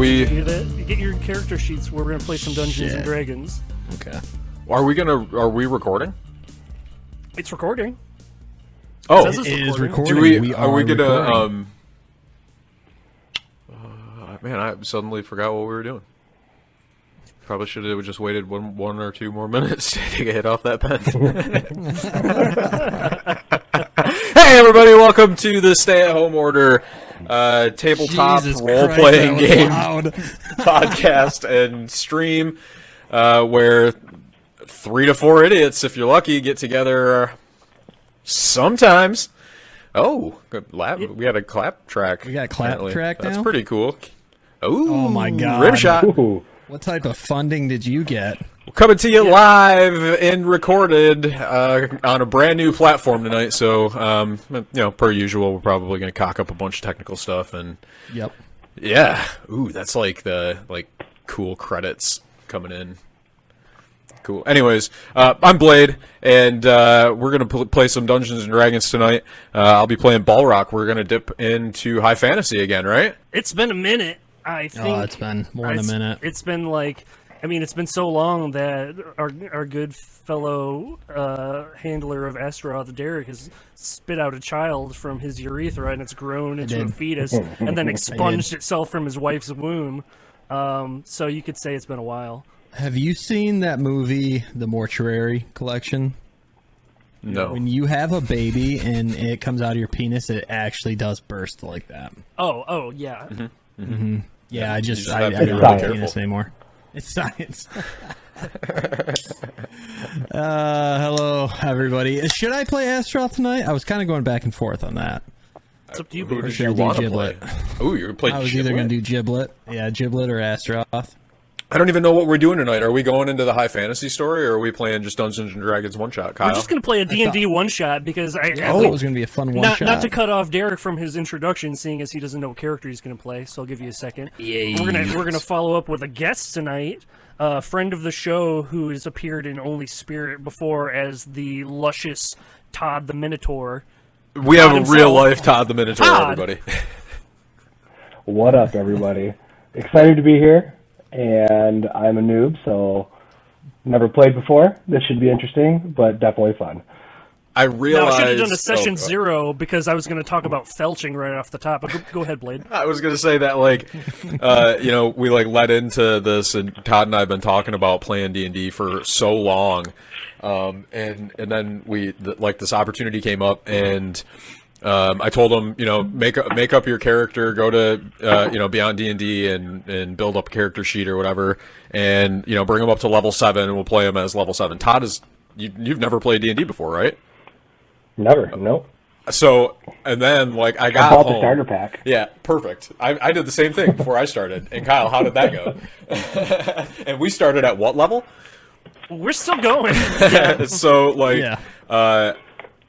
we? You get your character sheets. We're gonna play some Dungeons and Dragons. Okay. Are we recording? It's recording. Oh, it is recording. Are we gonna? Man, I suddenly forgot what we were doing. Probably should have just waited one or two more minutes to get a hit off that pen. Hey, everybody! Welcome to the Stay-at-Home Order tabletop role-playing game podcast and stream, where 3 to 4 idiots, if you're lucky, get together sometimes. Oh, good lab. We got a clap track. We got a clap track now? That's pretty cool. Ooh, oh my god! Rim shot. Ooh. What type of funding did you get? We're coming to you live and recorded on a brand new platform tonight. So, per usual, we're probably going to cock up a bunch of technical stuff and. Yep. Yeah. Ooh, that's like the cool credits coming in. Cool. Anyways, I'm Blade, and we're going to play some Dungeons and Dragons tonight. I'll be playing Ballraq. We're going to dip into high fantasy again, right? It's been a minute. I think. Oh, it's been more than a minute. It's been it's been so long that our good fellow handler of Astaroth, Derek, has spit out a child from his urethra, and it's grown into a fetus, and then expunged itself from his wife's womb. So you could say it's been a while. Have you seen that movie, The Mortuary Collection? No. When you have a baby and it comes out of your penis, it actually does burst like that. Oh, yeah. Mm-hmm. Mm-hmm. Yeah, I don't have a penis anymore. It's science. Hello, everybody. Should I play Astaroth tonight? I was kind of going back and forth on that. It's up to you, Who baby. did you want to play? Oh, you're playing Jiblet? I was either going to do Jiblet. Yeah, Jiblet or Astaroth. I don't even know what we're doing tonight. Are we going into the high fantasy story, or are we playing just Dungeons and Dragons one-shot, Kyle? We're just going to play a D&D one-shot, because I thought it was going to be a fun one-shot. Not to cut off Derek from his introduction, seeing as he doesn't know what character he's going to play, so I'll give you a second. Yeah. We're gonna follow up with a guest tonight, a friend of the show who has appeared in Only Spirit before as the luscious Todd the Minotaur. We have a real-life Todd the Minotaur, everybody. What up, everybody? Excited to be here. And I'm a noob, so never played before. This should be interesting, but definitely fun. I realized... No, I should have done a session 0, because I was going to talk about felching right off the top. But go ahead, Blade. I was going to say that, we, led into this, and Todd and I have been talking about playing D&D for so long. And then this opportunity came up, and... I told him, make up your character, go to, Beyond D&D and build up a character sheet or whatever, and, bring him up to level 7, and we'll play him as level 7. Todd, you've never played D&D before, right? Never, nope. So, and then, I got bought home. the starter pack. Yeah, perfect. I did the same thing before I started. And Kyle, how did that go? And we started at what level? We're still going. So,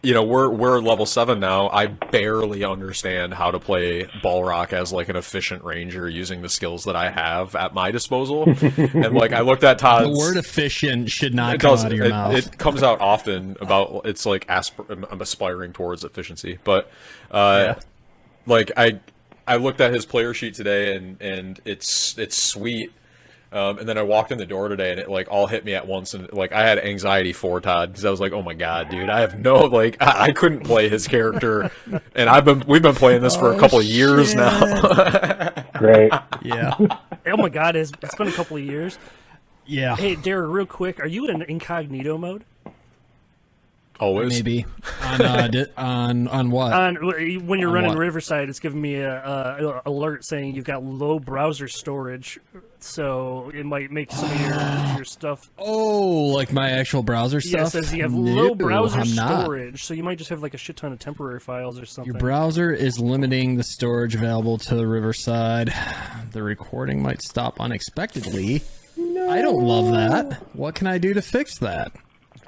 we're level 7 now. I barely understand how to play Ballraq as an efficient ranger using the skills that I have at my disposal. And I looked at Todd's... The word efficient should not come out of your mouth. It comes out often about I'm aspiring towards efficiency, but I looked at his player sheet today and it's sweet. And then I walked in the door today, and it all hit me at once, and I had anxiety for Todd because I was like, "Oh my god, dude, I have no I couldn't play his character," and we've been playing this for a couple of years now. Great. Yeah. Oh my god, it's been a couple of years. Yeah. Hey, Derek, real quick, are you in incognito mode? Always. Maybe. On what? When you're running Riverside, it's giving me a alert saying you've got low browser storage, so it might make some of your stuff. Oh, like my actual browser stuff? Yeah, it says you have low browser storage, so you might just have a shit ton of temporary files or something. Your browser is limiting the storage available to Riverside. The recording might stop unexpectedly. No. I don't love that. What can I do to fix that?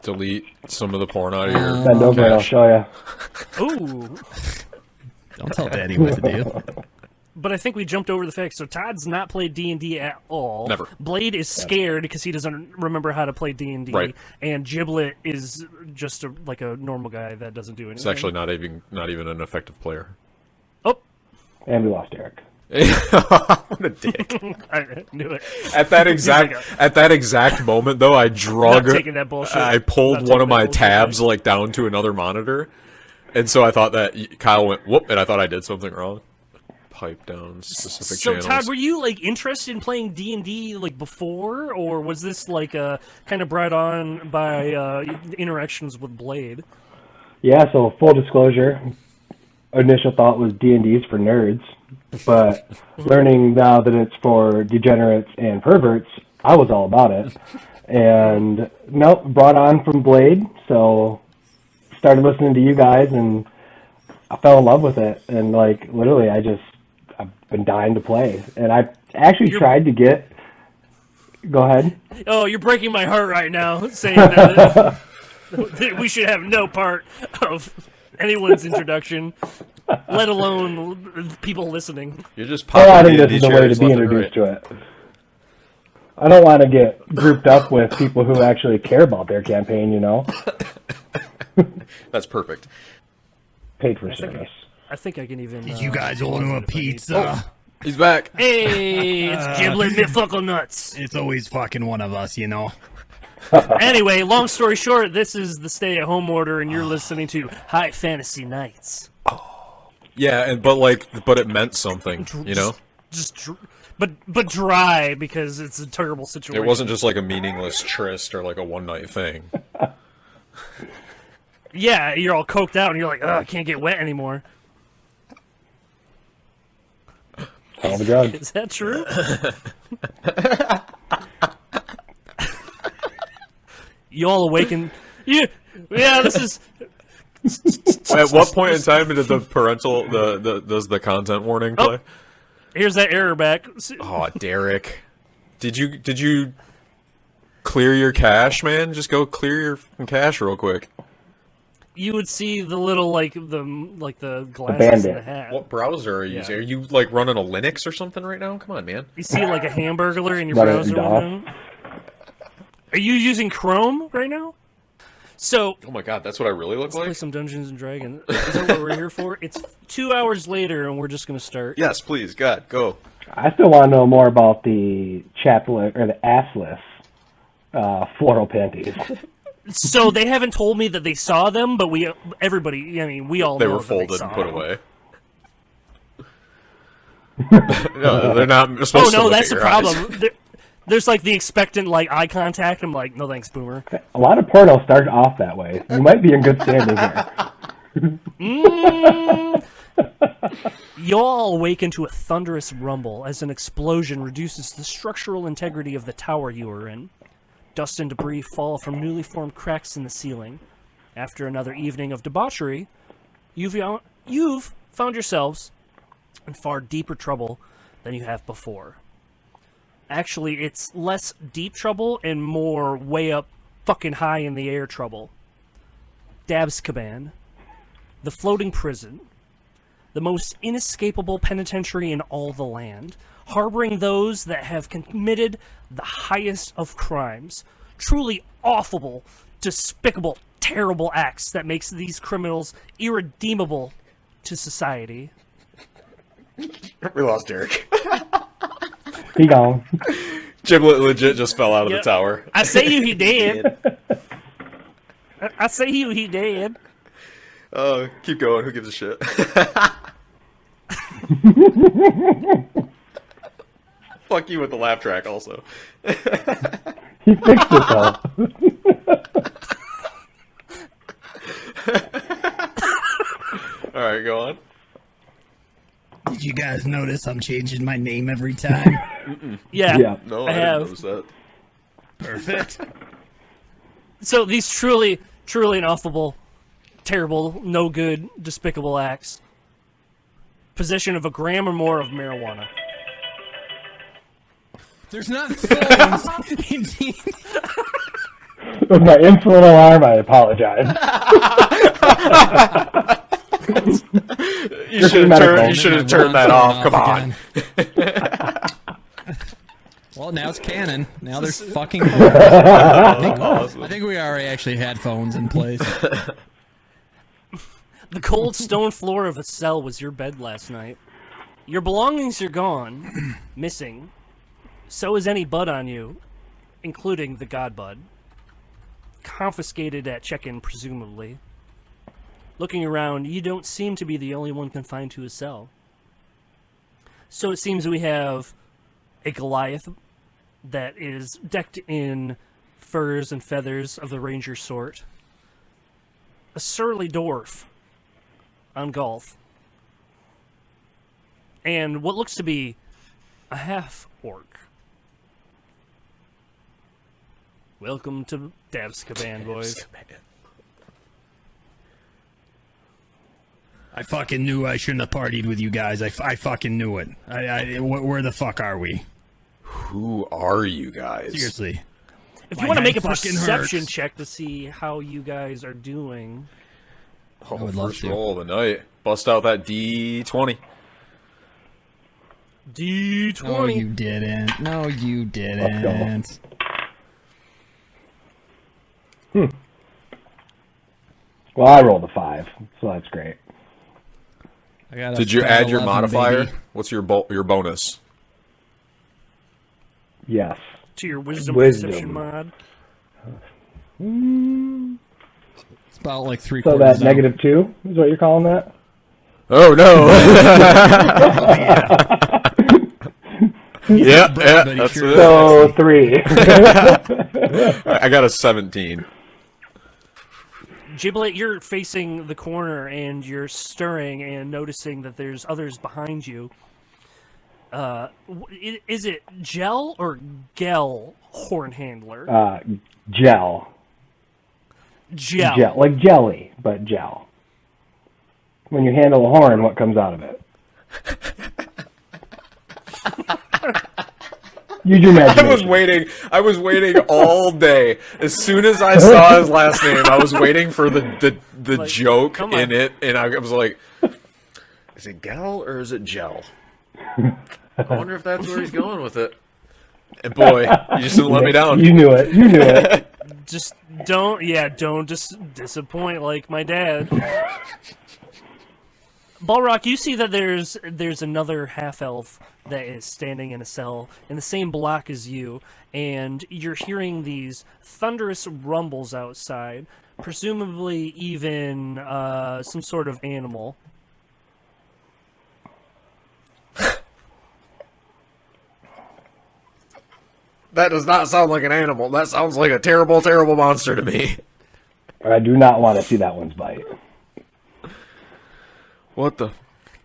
Delete some of the porn out of your Bend over and I'll show you. Ooh. Don't tell Daddy what to do. But I think we jumped over the fact. So Todd's not played D&D at all. Never. Blade is scared because he doesn't remember how to play D&D. Right. And Jiblet is just a normal guy that doesn't do anything. It's actually not even an effective player. Oh. And we lost Eric. What a dick. I knew it. At that exact moment, though, I drug. Not taking that bullshit. I pulled Not one of taking my that bullshit, tabs right? like down to another monitor, and so I thought that Kyle went whoop, and I thought I did something wrong. Pipe down specific So channels. Todd, were you like interested in playing D&D like before, or was this like kind of brought on by interactions with Blade? Yeah, so full disclosure, initial thought was D&D's for nerds, but learning now that it's for degenerates and perverts, I was all about it. And nope, brought on from Blade, so started listening to you guys, and I fell in love with it. And like literally, I've been dying to play. And I actually tried to get. Go ahead. Oh, you're breaking my heart right now, saying that we should have no part of anyone's introduction, let alone people listening. You're just Well, I popping think this is the way to be introduced to it. I don't want to get grouped up with people who actually care about their campaign, you know? That's perfect. Paid for service. I think I can even. You guys order a pizza? He's back. Hey, it's Jiblet McFuckle Nuts. It's always fucking one of us, you know. Anyway, long story short, this is the stay-at-home order, and you're listening to High Fantasy Nights. Yeah, but it meant something, you know. But dry because it's a terrible situation. It wasn't just like a meaningless tryst or like a one-night thing. Yeah, you're all coked out, and you're like, "Ugh, I can't get wet anymore." All the drugs. Is that true? You all awaken. Yeah, this is. At what point in time did the parental does the content warning play? Here's that error back. Oh, Derek, did you clear your cache, man? Just go clear your cache real quick. You would see the little the glasses in the hat. What browser are you using? Are you like running a Linux or something right now? Come on, man. You see like a Hamburglar in your Running browser DOS. window. Are you using Chrome right now? So Oh my god, that's what I really look play like? some Dungeons and Dragons. Is that what we're here for? It's 2 hours later, and we're just gonna start. Yes, please, God, go. I still want to know more about the chaplet or the assless floral panties. So they haven't told me that they saw them, but everybody, I mean, we all They know were that folded saw and put them. away. No, they're not Oh supposed to no, look that's at the your eyes. problem. There's like the expectant like eye contact. I'm like, no thanks, boomer. A lot of porno start off that way. You might be in good standing here. You all awaken to a thunderous rumble as an explosion reduces the structural integrity of the tower you are in. Dust and debris fall from newly formed cracks in the ceiling. After another evening of debauchery, you've found yourselves in far deeper trouble than you have before. Actually, it's less deep trouble and more way up fucking high in the air trouble. Dabzkaban, the floating prison, the most inescapable penitentiary in all the land, harboring those that have committed the highest of crimes, truly awful, despicable, terrible acts that makes these criminals irredeemable to society. We lost Derek. He gone. Giblet legit just fell out of Yep. the tower. I say you, he did. I say you, he did. Keep going. Who gives a shit? Fuck you with the laugh track also. He fixed it though. Alright, go on. Did you guys notice I'm changing my name every time? Yeah, Yeah. No, I I didn't have. notice that. Perfect. So these truly ineffable, terrible, no good, despicable acts. Possession of a gram or more of marijuana. There's not phones. Indeed. With my insolent alarm, I apologize. You should have turned that off. Come on. Well, now it's canon. Now there's fucking. Awesome. I think we already actually had phones in place. The cold stone floor of a cell was your bed last night. Your belongings are gone, missing. So is any bud on you, including the god bud. Confiscated at check-in, presumably. Looking around, you don't seem to be the only one confined to a cell. So it seems we have a Goliath that is decked in furs and feathers of the ranger sort. A surly dwarf on golf. And what looks to be a half-orc. Welcome to Dabzkaban, boys. I fucking knew I shouldn't have partied with you guys. I fucking knew it. Where the fuck are we? Who are you guys? Seriously. If you want to make a perception check to see how you guys are doing. Oh, I would love first to. roll of the night. Bust out that D20. D20. No, you didn't. No, you didn't. Well, I rolled a 5, so that's great. I got a Did you fat add your 11, modifier? baby. What's your bonus? Yes. To your wisdom Wisdom. perception mod. It's about like So three-quarters. that -2 is what you're calling that? Oh no! yeah, but he that's sure it. So 3. I got a 17. Jiblet, you're facing the corner and you're stirring and noticing that there's others behind you. Is it Gell or Gell horn handler? Gel. Gell. Gel. Like jelly, but gel. When you handle a horn, what comes out of it? Use your imagination. I was waiting all day. As soon as I saw his last name, I was waiting for the Like, joke come on. in it, and I was like, is it Gel or is it Gel? I wonder if that's where he's going with it. And boy, you just didn't let me down. You knew it. You knew it. Just don't just disappoint like my dad. Ballraq, you see that there's another half-elf that is standing in a cell in the same block as you, and you're hearing these thunderous rumbles outside, presumably even some sort of animal. That does not sound like an animal. That sounds like a terrible, terrible monster to me. I do not want to see that one's bite. What the?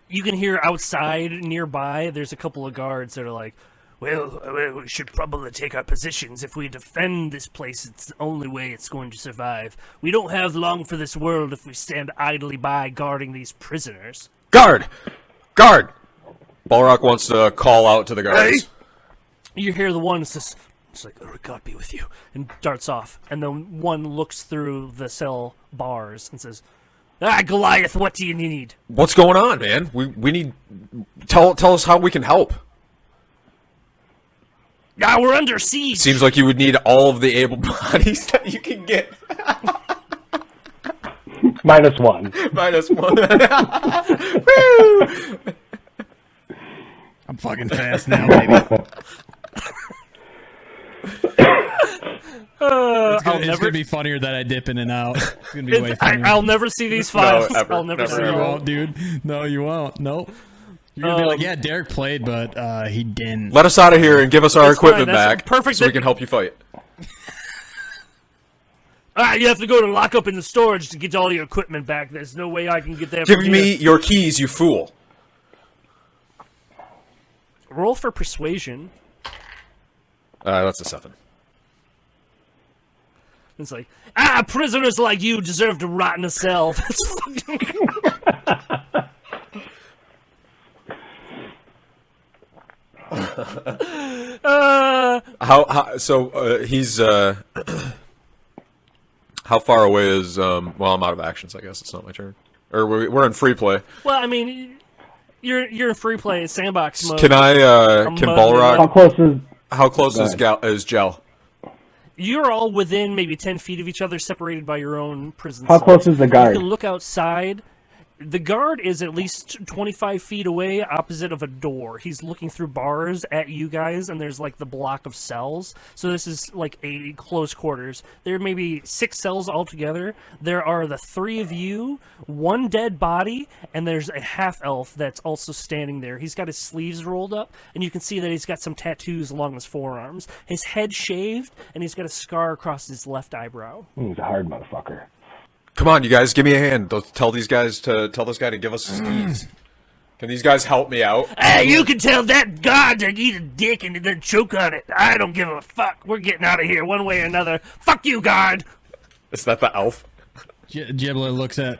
You can hear outside nearby, there's a couple of guards that are like, well, we should probably take our positions. If we defend this place, it's the only way it's going to survive. We don't have long for this world if we stand idly by guarding these prisoners. Guard! Guard! Ballraq wants to call out to the guards. You hear the one says, it's like, oh, God be with you, and darts off. And then one looks through the cell bars and says, Goliath, what do you need? What's going on, man? We need... Tell us how we can help. We're under siege. Seems like you would need all of the able bodies that you can get. -1. -1. Woo! I'm fucking fast now, baby. It's gonna be funnier that I dip in and out. It's gonna be way funnier. I'll never see these files. ever, I'll never never, see You ever. them. won't, dude. No, you won't. Nope. You're gonna be like, yeah, Derek played, but he didn't. Let us out of here and give us our That's fine, equipment that's back perfect. so we can help you fight. You have to go to lock up in the storage to get all your equipment back. There's no way I can get that. Give from me here. your keys, you fool. Roll for persuasion. That's a 7. It's like, prisoners like you deserve to rot in a cell. That's fucking... He's how far away is well, I'm out of actions, I guess it's not my turn. Or we're in free play. Well, I mean, you're in free play sandbox mode. Can Ballraq How close is is Gel? You're all within maybe 10 feet of each other, separated by your own prison How cells. close is the guard? You can look outside. The guard is at least 25 feet away, opposite of a door. He's looking through bars at you guys, and there's like the block of cells. So this is like a close quarters. There may be 6 cells altogether. There are the 3 of you, 1 dead body, and there's a half-elf that's also standing there. He's got his sleeves rolled up, and you can see that he's got some tattoos along his forearms. His head shaved, and he's got a scar across his left eyebrow. He's a hard motherfucker. Come on, you guys, give me a hand. Tell this guy to give us his keys. Can these guys help me out? Hey, you can tell that guard to eat a dick and then choke on it. I don't give a fuck. We're getting out of here one way or another. Fuck you, guard. Is that the elf? Jiblet looks at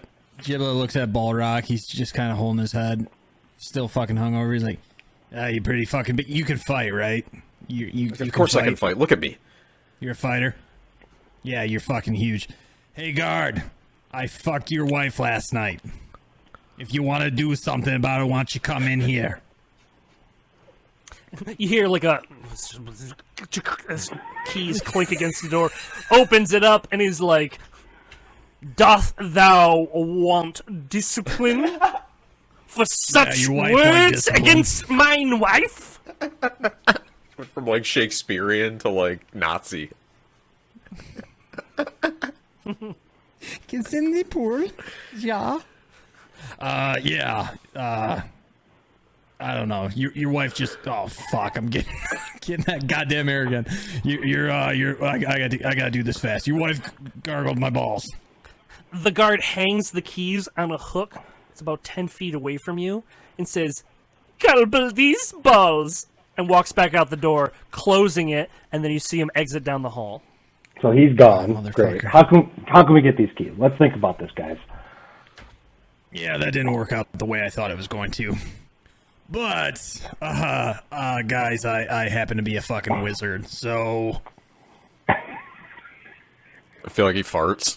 Ballraq. He's just kind of holding his head, still fucking hungover. He's like, "You pretty fucking. But you can fight, right? You Of course I can fight. Look at me. You're a fighter. Yeah, you're fucking huge. Hey, guard. I fucked your wife last night. If you want to do something about it, why don't you come in here?" You hear like a keys clink against the door. Opens it up and he's like, "Doth thou want discipline for such your wife wanted words discipline. against mine wife?" Went from like Shakespearean to like Nazi. Gets in the pool. Yeah. Yeah. I don't know. Your wife just. Oh fuck! I'm getting that goddamn air again. I gotta do this fast. Your wife gargled my balls. The guard hangs the keys on a hook. It's about 10 feet away from you and says, "Garble these balls," and walks back out the door, closing it. And then you see him exit down the hall. So he's gone. Motherfucker. Great. How can we get these keys? Let's think about this, guys. Yeah, that didn't work out the way I thought it was going to. But, guys, I happen to be a fucking wizard, so... I feel like he farts.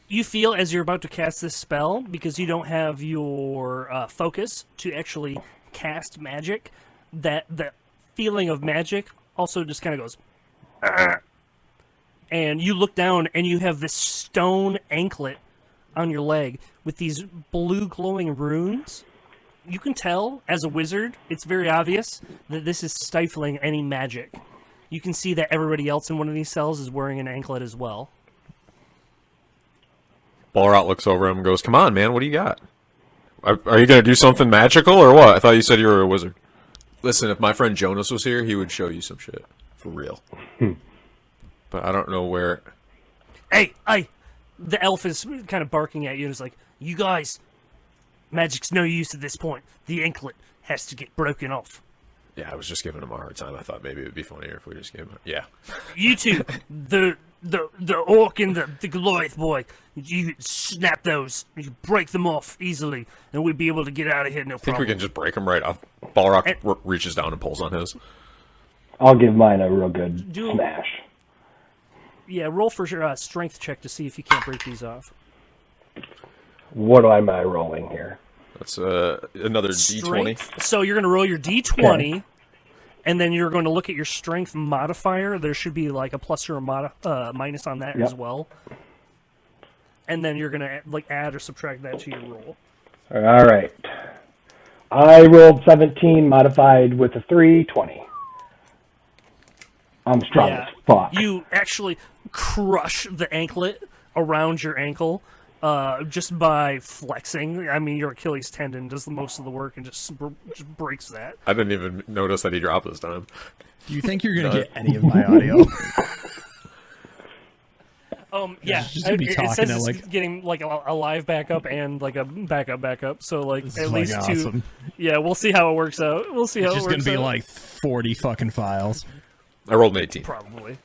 You feel as you're about to cast this spell, because you don't have your focus to actually cast magic, that the feeling of magic also just kind of goes... "Argh." And you look down and you have this stone anklet on your leg with these blue glowing runes. You can tell, as a wizard, it's very obvious that this is stifling any magic. You can see that everybody else in one of these cells is wearing an anklet as well. Ballraq looks over him and goes, "Come on, man, what do you got? Are you going to do something magical or what? I thought you said you were a wizard." Listen, if my friend Jonas was here, he would show you some shit. For real. But I don't know where... Hey! The elf is kind of barking at you and is like, "You guys, magic's no use at this point. The anklet has to get broken off." Yeah, I was just giving him a hard time. I thought maybe it would be funnier if we just gave him... Yeah. You two, the orc and the Goliath boy, you snap those, you break them off easily, and we'd be able to get out of here no I think we problem. can just break him right off. Ballraq reaches down and pulls on his. I'll give mine a real good Do- smash. Yeah, roll for your strength check to see if you can't break these off. What am I rolling here? That's another D20. Strength. So you're going to roll your D20, and then you're going to look at your strength modifier. There should be like a plus or a minus on that as well. And then you're going to like add or subtract that to your roll. All right. I rolled 17, modified with a 3, 20. I'm strong as fuck. You actually crush the anklet around your ankle just by flexing. I mean, your Achilles tendon does most of the work and just breaks that. I didn't even notice that he dropped this time. Do you think you're going to get any of my audio? Yeah, just gonna be it talking says to, it's like- getting like a live backup and like a backup. So like This at is, least like, two. awesome. Yeah, we'll see how it works out. We'll see how It's just it going works to be out. like 40 fucking files. I rolled an 18. Probably.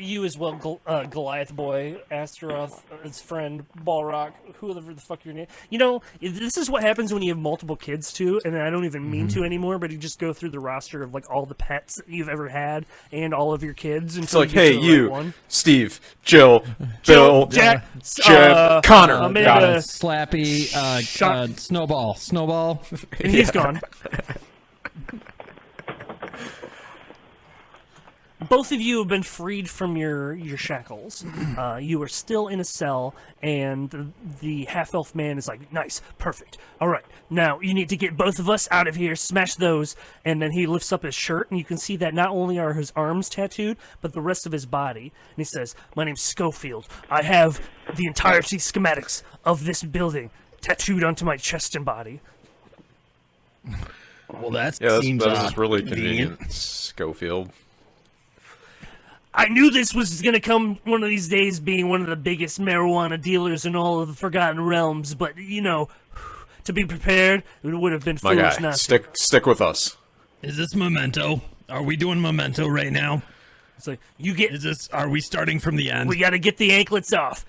You as well, Goliath boy, Astaroth, his friend, Ballraq, whoever the fuck your name. You know, this is what happens when you have multiple kids too, and I don't even mean to anymore, but you just go through the roster of like all the pets that you've ever had and all of your kids. It's like, hey, you, Steve, Jill, Bill, Jack, Jeb, Connor. Amanda, Got it. Slappy, Snowball, and he's gone. both of you have been freed from your shackles. You are still in a cell, and the half-elf man is like, nice, perfect. All right, now you need to get both of us out of here, smash those, and then he lifts up his shirt, and you can see that not only are his arms tattooed, but the rest of his body. And he says, my name's Schofield. I have the entirety schematics of this building tattooed onto my chest and body. Well, that seems that's really convenient, Schofield. I knew this was going to come one of these days, being one of the biggest marijuana dealers in all of the Forgotten Realms, but, you know, to be prepared, it would have been foolish not to. Stick with us. Is this Memento? Are we doing Memento right now? It's like, you get... Are we starting from the end? We got to get the anklets off.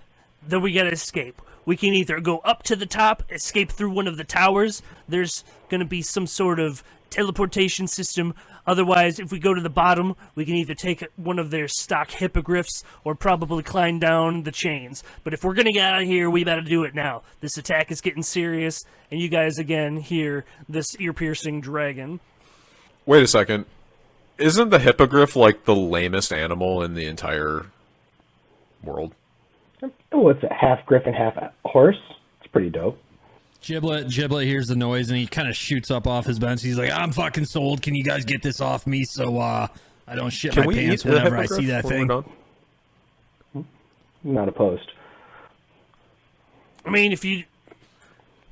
Then we got to escape. We can either go up to the top, escape through one of the towers. There's going to be some sort of teleportation system. Otherwise, if we go to the bottom, we can either take one of their stock hippogriffs or probably climb down the chains. But if we're going to get out of here, we got to do it now. This attack is getting serious, and you guys again hear this ear-piercing dragon. Wait a second. Isn't the hippogriff like the lamest animal in the entire world? Oh, it's a half griffin, half horse. It's pretty dope. Jiblet hears the noise and he kind of shoots up off his bench. He's like, I'm fucking sold. Can you guys get this off me so I don't shit my pants whenever I see that thing? Not opposed. I mean, if you...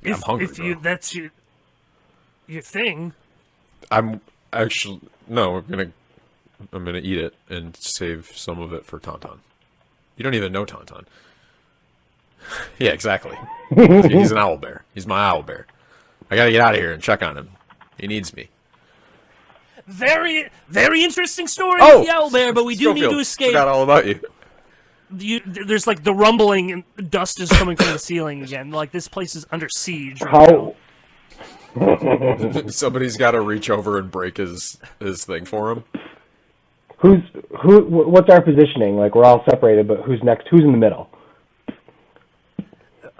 I'm hungry, that's your thing. I'm actually... No, I'm gonna eat it and save some of it for Tauntaun. You don't even know Tauntaun. Yeah, exactly. He's an owlbear. He's my owlbear. I gotta get out of here and check on him. He needs me. Very, very interesting story with the owlbear, but we do need to escape. Forgot all about you. There's like the rumbling and dust is coming from the ceiling again. Like this place is under siege right now. Somebody's got to reach over and break his thing for him. What's our positioning? Like, we're all separated, but who's next? Who's in the middle?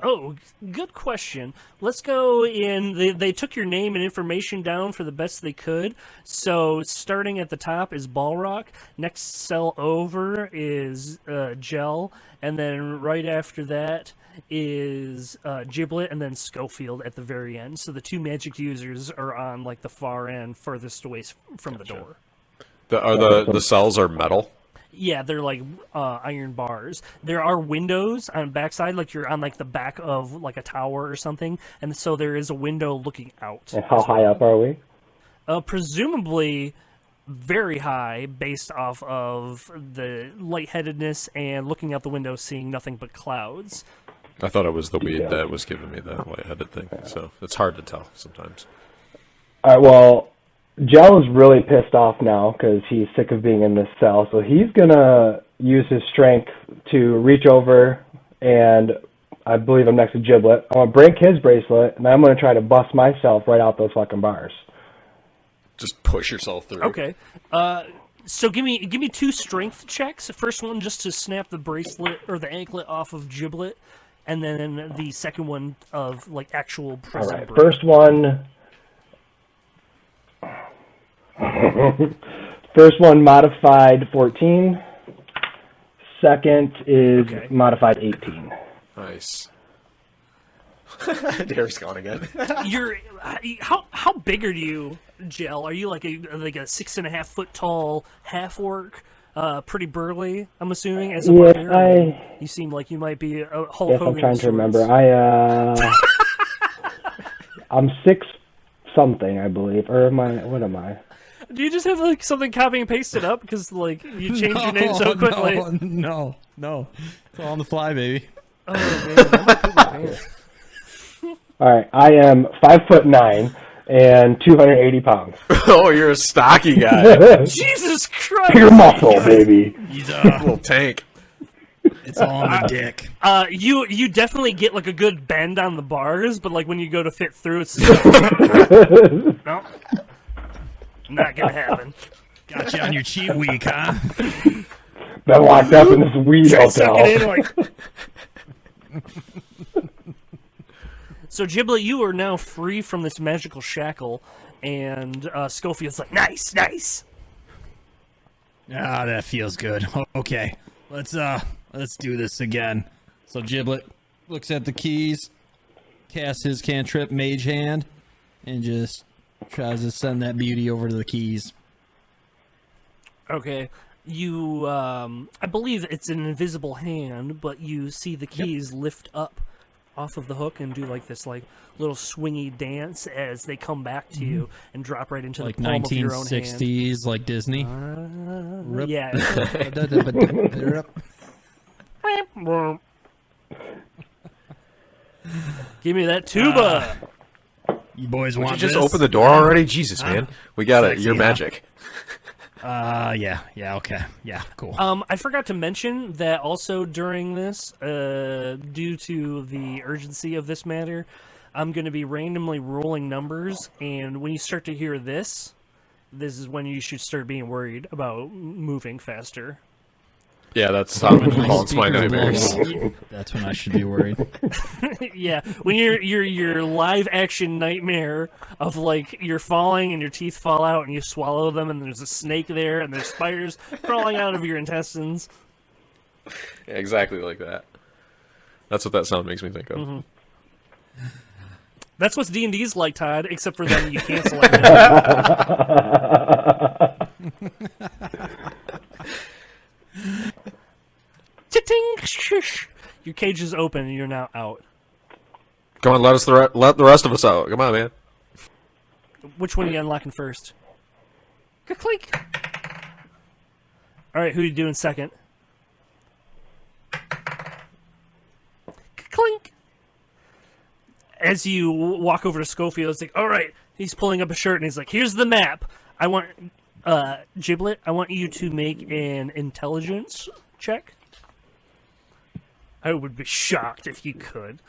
Oh, good question. Let's go in. They took your name and information down for the best they could. So starting at the top is Ballraq. Next cell over is Gell. And then right after that is Jiblet, and then Schofield at the very end. So the two magic users are on like the far end, furthest away from the door. The cells are metal? Yeah, they're like iron bars. There are windows on the backside, like you're on like the back of like a tower or something, and so there is a window looking out. And how high up are we? Presumably very high, based off of the lightheadedness and looking out the window, seeing nothing but clouds. I thought it was the weed that was giving me that lightheaded thing, so it's hard to tell sometimes. All right, well, Gell is really pissed off now because he's sick of being in this cell, so he's going to use his strength to reach over, and I believe I'm next to Jiblet. I'm going to break his bracelet, and I'm going to try to bust myself right out those fucking bars. Just push yourself through. Okay. So give me two strength checks. First one just to snap the bracelet or the anklet off of Jiblet, and then the second one of like actual prison. All right. First one. First one modified 14. Second is modified 18. Nice. Derek's gone again. You're how big are you, Gell? Are you like a 6.5 foot tall half orc? Pretty burly, I'm assuming. As a barbarian, you seem like you might be a Hulk Hogan. I'm trying to remember. I'm 6 something, I believe, or am I? What am I? Do you just have like something copy and pasted up because like you changed your name so quickly? No. It's all on the fly, baby. Oh man, I'm gonna poop my pants. All right, I am 5'9" and 280 pounds. Oh, you're a stocky guy. Jesus Christ! Pure muscle, baby. He's a Little tank. It's all on the dick. You definitely get like a good bend on the bars, but like when you go to fit through, it's no, not gonna happen. Got you on your cheat week, huh? Been locked up in this weed Try to suck hotel. it in, like... So Jiblet, you are now free from this magical shackle, and Schofield's like, nice. Ah, that feels good. Okay, let's do this again. So Jiblet looks at the keys, casts his cantrip Mage Hand, and just tries to send that beauty over to the keys. Okay. You, I believe it's an invisible hand, but you see the keys lift up off of the hook and do like this like little swingy dance as they come back to you and drop right into Like the palm of your own hand. 1960s, like Disney. Yeah. Give me that tuba. You boys Would want you just this? open the door already? Jesus, man. We got it. Sexy, Your huh? magic. Yeah, okay. Yeah, cool. I forgot to mention that also during this, due to the urgency of this matter, I'm going to be randomly rolling numbers, and when you start to hear this is when you should start being worried about moving faster. Yeah, that's how it haunts my nightmares. That's when I should be worried. Yeah, when your live action nightmare of like you're falling and your teeth fall out and you swallow them and there's a snake there and there's spiders crawling out of your intestines. Yeah, exactly like that. That's what that sound makes me think of. Mm-hmm. That's what D&D's like, Todd, except for then you cancel it. Ting! Your cage is open and you're now out. Come on, let the rest of us out. Come on, man. Which one are you unlocking first? Clink. All right, who are you doing second? Clink. As you walk over to Schofield, it's like, all right, he's pulling up a shirt and he's like, here's the map. I want, Jiblet, I want you to make an intelligence check. I would be shocked if you could.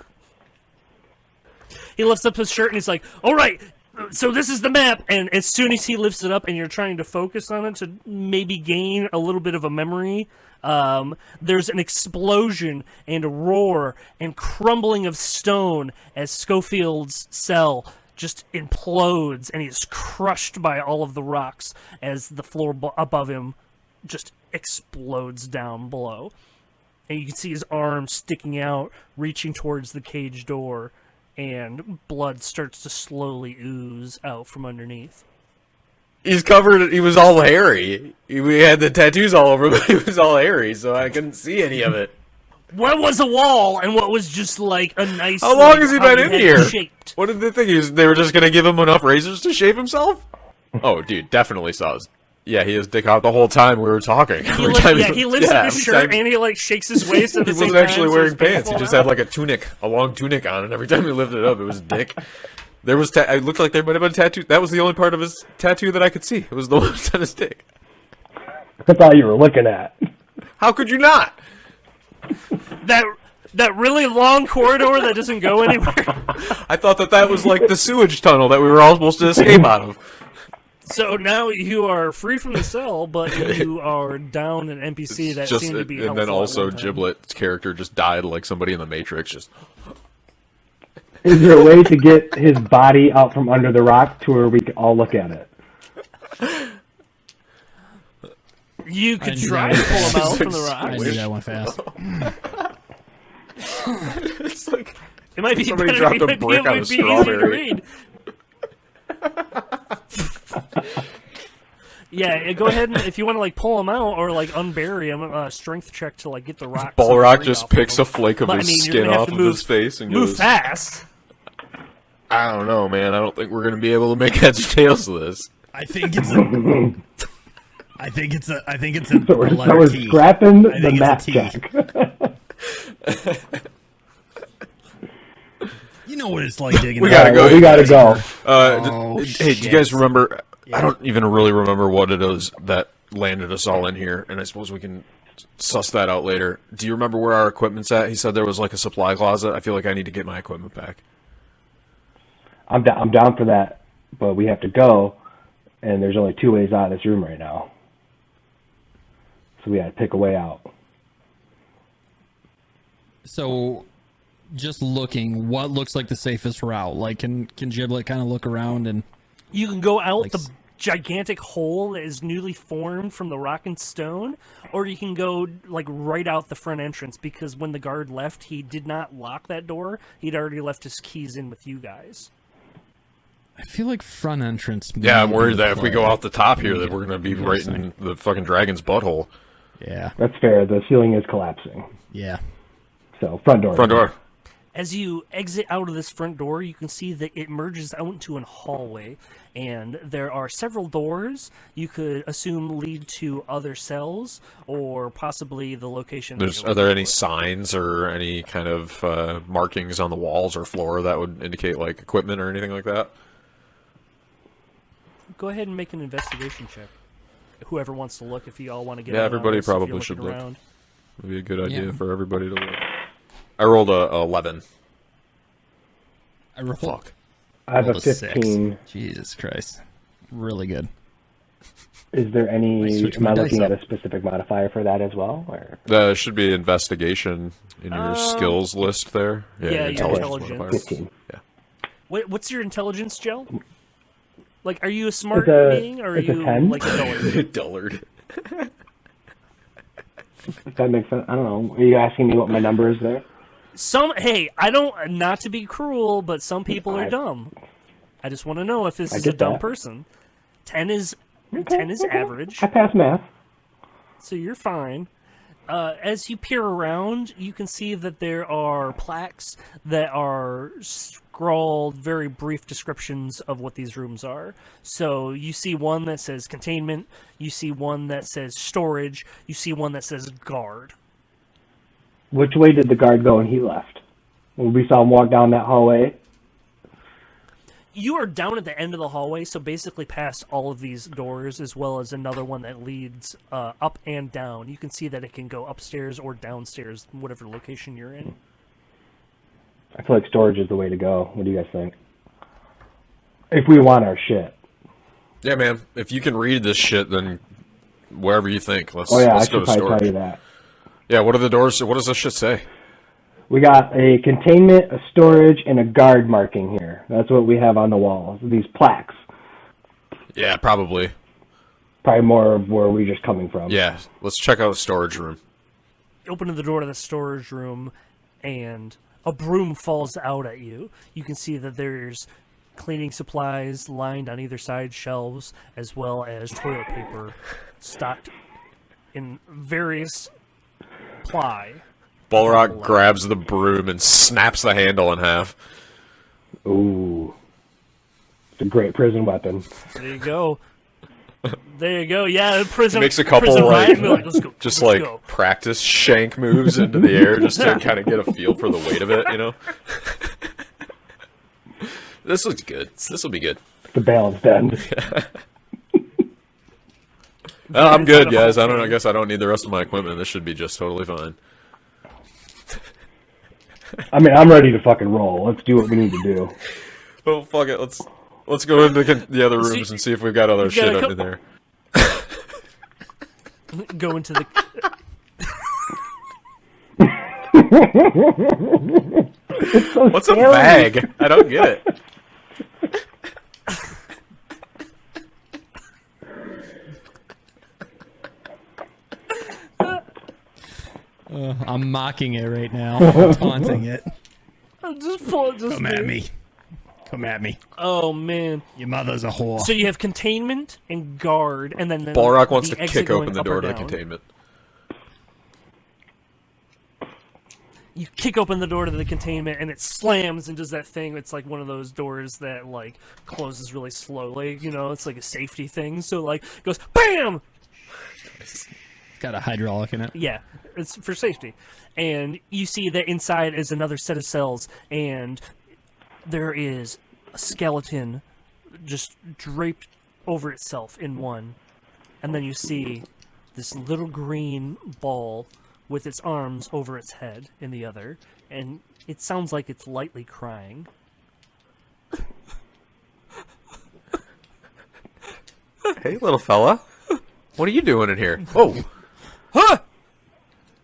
He lifts up his shirt and he's like, all right, so this is the map. And as soon as he lifts it up and you're trying to focus on it to maybe gain a little bit of a memory, there's an explosion and a roar and crumbling of stone as Schofield's cell just implodes and he's crushed by all of the rocks as the floor above him just explodes down below. And you can see his arm sticking out, reaching towards the cage door, and blood starts to slowly ooze out from underneath. He's covered. He was all hairy. We had the tattoos all over him, but he was all hairy, so I couldn't see any of it. What was a wall and what was just like a nice... How long has he been in here? Shaped. What did they think? They were just going to give him enough razors to shave himself? Oh, dude, definitely saw his... Yeah, he has dick out the whole time we were talking. He lifts up his shirt and he like shakes his waist at the same time. He wasn't actually wearing so pants. He just had like a long tunic on, and every time he lifted it up, it was dick. There was it looked like there might have been a tattoo. That was the only part of his tattoo that I could see. It was the one on his dick. That's all you were looking at. How could you not? That really long corridor that doesn't go anywhere. I thought that was like the sewage tunnel that we were all supposed to escape out of. So now you are free from the cell, but you are down an NPC that seemed to be helpful. And then also Giblet's character just died like somebody in the Matrix. Just Is there a way to get his body out from under the rock to where we can all look at it? You could try to pull him out from the rock. I knew that one fast. it's like it might be somebody better, dropped a brick on a easier to strawberry. read. Yeah, go ahead and if you want to like pull him out or like unbury him, strength check to like get the rock. Ballraq just picks a flake of his skin off of his face and move goes, fast. I don't know, man. I don't think we're gonna be able to make heads or tails of this. I think it's a. I think it's a So we're letter T. scrapping I the think map it's a T. check. You know what it's like digging. We gotta go. We gotta go. Hey, do you guys remember? I don't even really remember what it is that landed us all in here, and I suppose we can suss that out later. Do you remember where our equipment's at? He said there was like a supply closet. I feel like I need to get my equipment back. I'm down for that, but we have to go, and there's only 2 ways out of this room right now. So we gotta pick a way out. So, just looking, what looks like the safest route? Like, can Giblet kind of look around and You can go out Like, gigantic hole that is newly formed from the rock and stone, or you can go like right out the front entrance, because when the guard left, he did not lock that door. He'd already left his keys in with you guys. I feel like front entrance. Yeah, I'm worried that if we go out the top here, that we're going to be right in the fucking dragon's butthole. Yeah. That's fair. The ceiling is collapsing. Yeah. So, front door. Front door. As you exit out of this front door, you can see that it merges out into a hallway, and there are several doors you could assume lead to other cells, or possibly the location. Are there any signs or any kind of markings on the walls or floor that would indicate like equipment or anything like that? Go ahead and make an investigation check. Whoever wants to look, if you all want to get Yeah, in on everybody this, if you're probably should looking look. around. Would be a good idea for everybody to look. I rolled a 11. I rolled. Fuck. I have a rolled 15. 6. Jesus Christ. Really good. Is there any... switch Am my I dice looking at up. a specific modifier for that as well? Or? There should be investigation in your skills list there. Yeah, your intelligence. modifier. 15. Yeah. What's your intelligence, Gel? Like, are you a smart It's a- being, or are it's a you 10. like a dullard? Dullard. If that makes sense. I don't know. Are you asking me what my number is there? Hey, I don't, not to be cruel, but some people are dumb. I just want to know if this I is a get dumb that. person. 10 is average, I pass math. so you're fine. As you peer around, you can see that there are plaques that are scrawled very brief descriptions of what these rooms are. So you see one that says containment, you see one that says storage, you see one that says guard. Which way did the guard go when he left? When we saw him walk down that hallway? You are down at the end of the hallway, so basically past all of these doors, as well as another one that leads up and down. You can see that it can go upstairs or downstairs, whatever location you're in. I feel like storage is the way to go. What do you guys think? If we want our shit. Yeah, man. If you can read this shit, then wherever you think. Let's Oh yeah, I let's should go to probably storage. tell you that. Yeah, what are the doors? What does this shit say? We got a containment, a storage, and a guard marking here. That's what we have on the walls. These plaques. Yeah, probably. Probably more of where we're just coming from. Yeah, let's check out the storage room. You open the door to the storage room, and a broom falls out at you. You can see that there's cleaning supplies lined on either side shelves, as well as toilet paper stocked in various ply. Ballraq grabs the broom and snaps the handle in half. Ooh. It's a great prison weapon. There you go. There you go. Yeah, prison. Makes a couple prison like riot movement. Let's go. just Let's like go. practice shank moves into the air just to kind of get a feel for the weight of it, you know. This looks good. This will be good. The balanced end. I'm good, guys. I guess I don't need the rest of my equipment. This should be just totally fine. I mean, I'm ready to fucking roll. Let's do what we need to do. Oh fuck it. Let's go into the other rooms and see if we've got other shit under there. Go into the. What's a bag? I don't get it. I'm mocking it right now. I'm taunting it. Just pull it. Just Come at me. Come at me. Oh man. Your mother's a whore. So you have containment and guard, and then Ballraq wants the to exit kick open going the up door or to down. containment. You kick open the door to the containment, and it slams and does that thing. It's like one of those doors that like closes really slowly. You know, it's like a safety thing. So like it goes BAM. It's got a hydraulic in it. Yeah, it's for safety. And you see that inside is another set of cells, and there is a skeleton just draped over itself in one. And then you see this little green ball with its arms over its head in the other, and it sounds like it's lightly crying. Hey, little fella. What are you doing in here? Oh. Huh!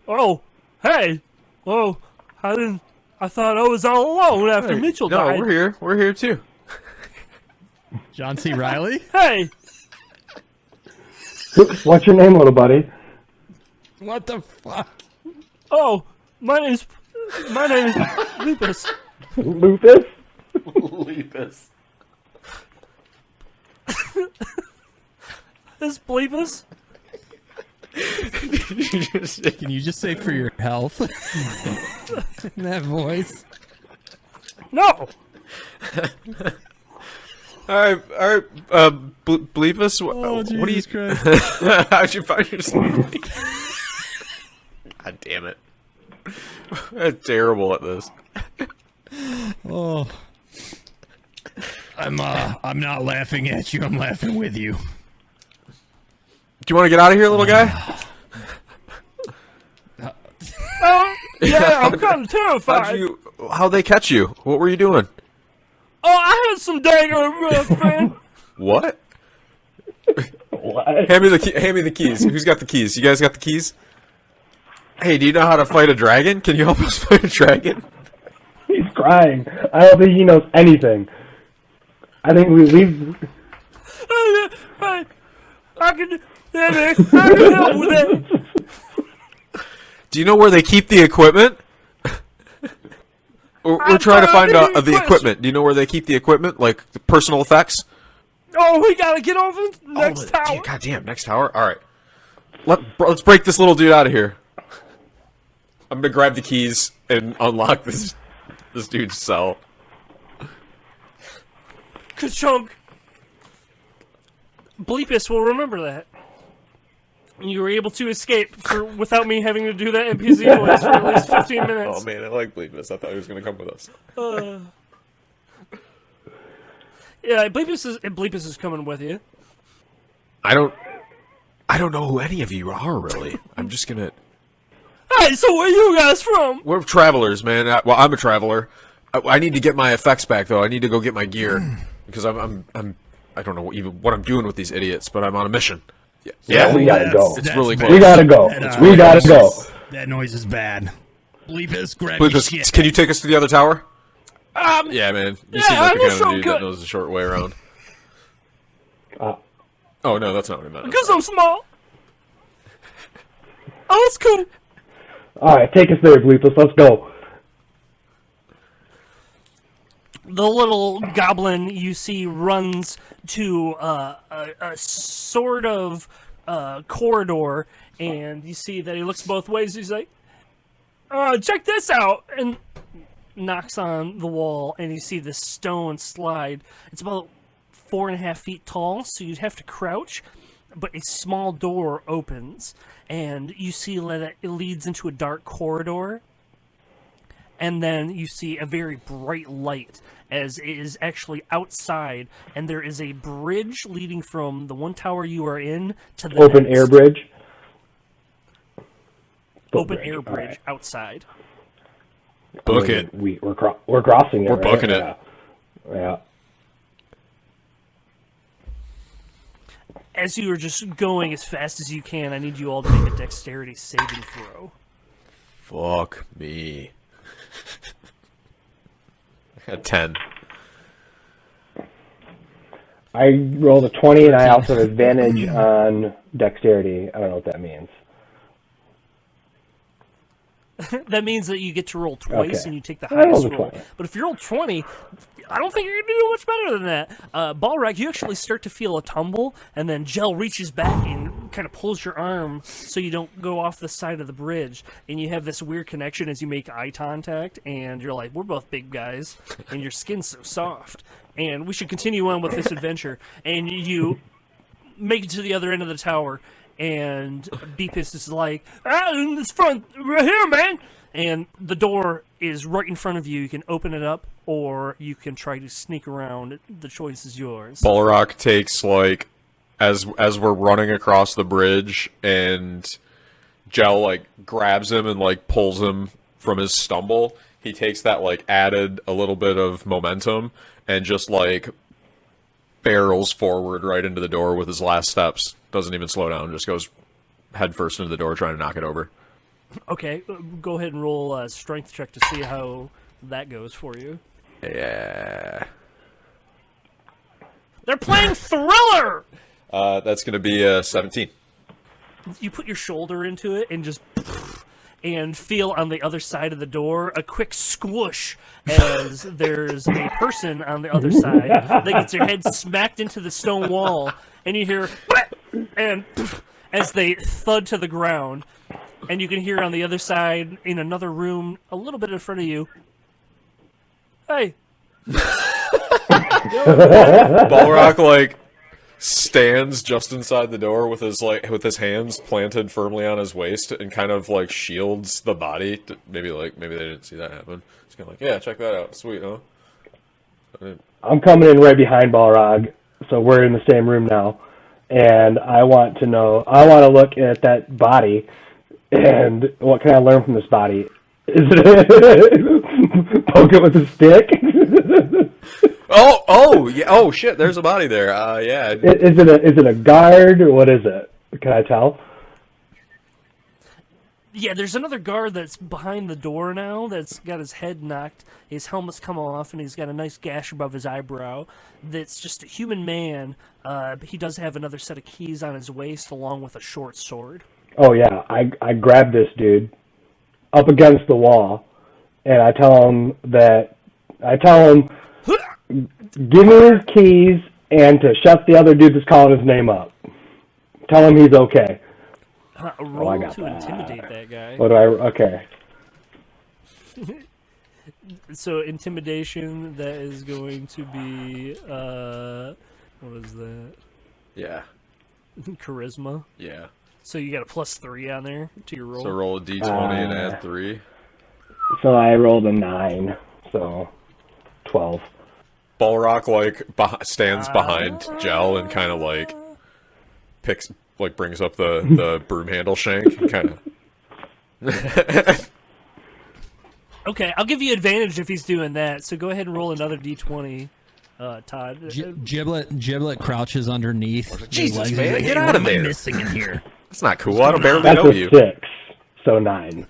Oh, hey! Oh, I thought I was all alone after Mitchell No, died. we're here. We're here too. John C. Riley? Hey! What's your name, little buddy? What the fuck? Oh, my name is Lupus. Lupus? Lepus. This Bleepus? Can you just say for your health? In that voice. No. All right, Bleepus. Oh, what do you? Jesus Christ. How'd you find yourself? God damn it! I'm terrible at this. Oh. I'm not laughing at you, I'm laughing with you. Do you want to get out of here, little guy? Yeah, I'm kind of terrified. How'd they catch you? What were you doing? Oh, I had some dagger, friend. What? What? Hand me the keys. Who's got the keys? You guys got the keys? Hey, do you know how to fight a dragon? Can you help us fight a dragon? He's crying. I don't think he knows anything. I think we leave. I can help with that. Do you know where they keep the equipment? We're trying to find out the equipment. Do you know where they keep the equipment? Like the personal effects? Oh, we gotta get off the next tower. God damn, next tower? Alright. Let's break this little dude out of here. I'm gonna grab the keys and unlock this dude's cell. Ka-chunk. Bleepus will remember that. You were able to escape without me having to do that NPC voice for at least 15 minutes. Oh man, I like Bleepus. I thought he was gonna come with us. Yeah, Bleepus is coming with you. I don't know who any of you are, really. I'm just gonna... Hey, so where you guys from? We're travelers, man. Well, I'm a traveler. I need to get my effects back, though. I need to go get my gear. Because I don't know even what I'm doing with these idiots, but I'm on a mission. Yeah, we gotta go. It's really close. We gotta go. We gotta go. That noise is bad. Bleepus, grab your Bleepus, shit. can you take us to the other tower? Yeah, man. You seem like the kind of dude shortcut. that knows the short way around. Oh, no, that's not what I meant. Because I'm small. Oh, it's cool. Alright, take us there, Bleepus. Let's go. The little goblin you see runs to a sort of corridor, and you see that he looks both ways. He's like, check this out, and knocks on the wall, and you see this stone slide. It's about 4.5 feet tall, so you'd have to crouch, but a small door opens, and you see that it leads into a dark corridor. And then you see a very bright light as it is actually outside, and there is a bridge leading from the one tower you are in to the Open next. air bridge. Open air bridge outside. Book it. We're crossing it. We're right? booking it. Yeah. As you are just going as fast as you can, I need you all to make a dexterity saving throw. Fuck me. I got 10. I rolled a 20, and I also have advantage on dexterity. I don't know what that means. That means that you get to roll twice, Okay. and you take the I rolled highest a roll. 20. But if you roll 20, I don't think you're going to do much better than that. Ballraq, you actually start to feel a tumble, and then Gell reaches back and kind of pulls your arm so you don't go off the side of the bridge. And you have this weird connection as you make eye contact, and you're like, we're both big guys, and your skin's so soft. And we should continue on with this adventure. And you make it to the other end of the tower, and Beepus is like, in this front, right here, man! And the door is right in front of you. You can open it up, or you can try to sneak around. The choice is yours. Ballraq takes, like, as we're running across the bridge, and Gell, like, grabs him and, like, pulls him from his stumble, he takes that, like, added a little bit of momentum, and just, like, barrels forward right into the door with his last steps. Doesn't even slow down, just goes head first into the door trying to knock it over. Okay, go ahead and roll a strength check to see how that goes for you. Yeah. They're playing Thriller! That's going to be 17. you put your shoulder into it and just and feel on the other side of the door a quick squish as there's a person on the other side that gets their head smacked into the stone wall, and you hear and as they thud to the ground, and you can hear on the other side in another room a little bit in front of you, hey. Ballraq like stands just inside the door with his hands planted firmly on his waist and kind of like shields the body. Maybe they didn't see that happen. It's kind of like, yeah, check that out. Sweet, huh? I'm coming in right behind Ballraq, so we're in the same room now, and I want to look at that body, and what can I learn from this body? Is it poke it with a stick? Oh shit! There's a body there. Yeah. Is it a guard or what is it? Can I tell? Yeah, there's another guard that's behind the door now that's got his head knocked, his helmet's come off, and he's got a nice gash above his eyebrow. That's just a human man. But he does have another set of keys on his waist along with a short sword. Oh yeah, I grab this dude up against the wall, and I tell him, give me his keys and to shut the other dude that's calling his name up. Tell him he's okay. Roll to intimidate that guy. Okay. So intimidation, that is going to be, what is that? Yeah. Charisma. Yeah. So you got a +3 on there to your roll. So roll a d20 and add 3. So I rolled a 9, so 12. Ballraq like stands behind Gell and kind of like brings up the broom handle shank and kind of. Okay, I'll give you advantage if he's doing that. So go ahead and roll another d20, Todd. Giblet crouches underneath. Jesus, his legs. man, Like, get hey, out what of am I there. missing in here? That's not cool. I don't barely That's know a you. 6, so 9.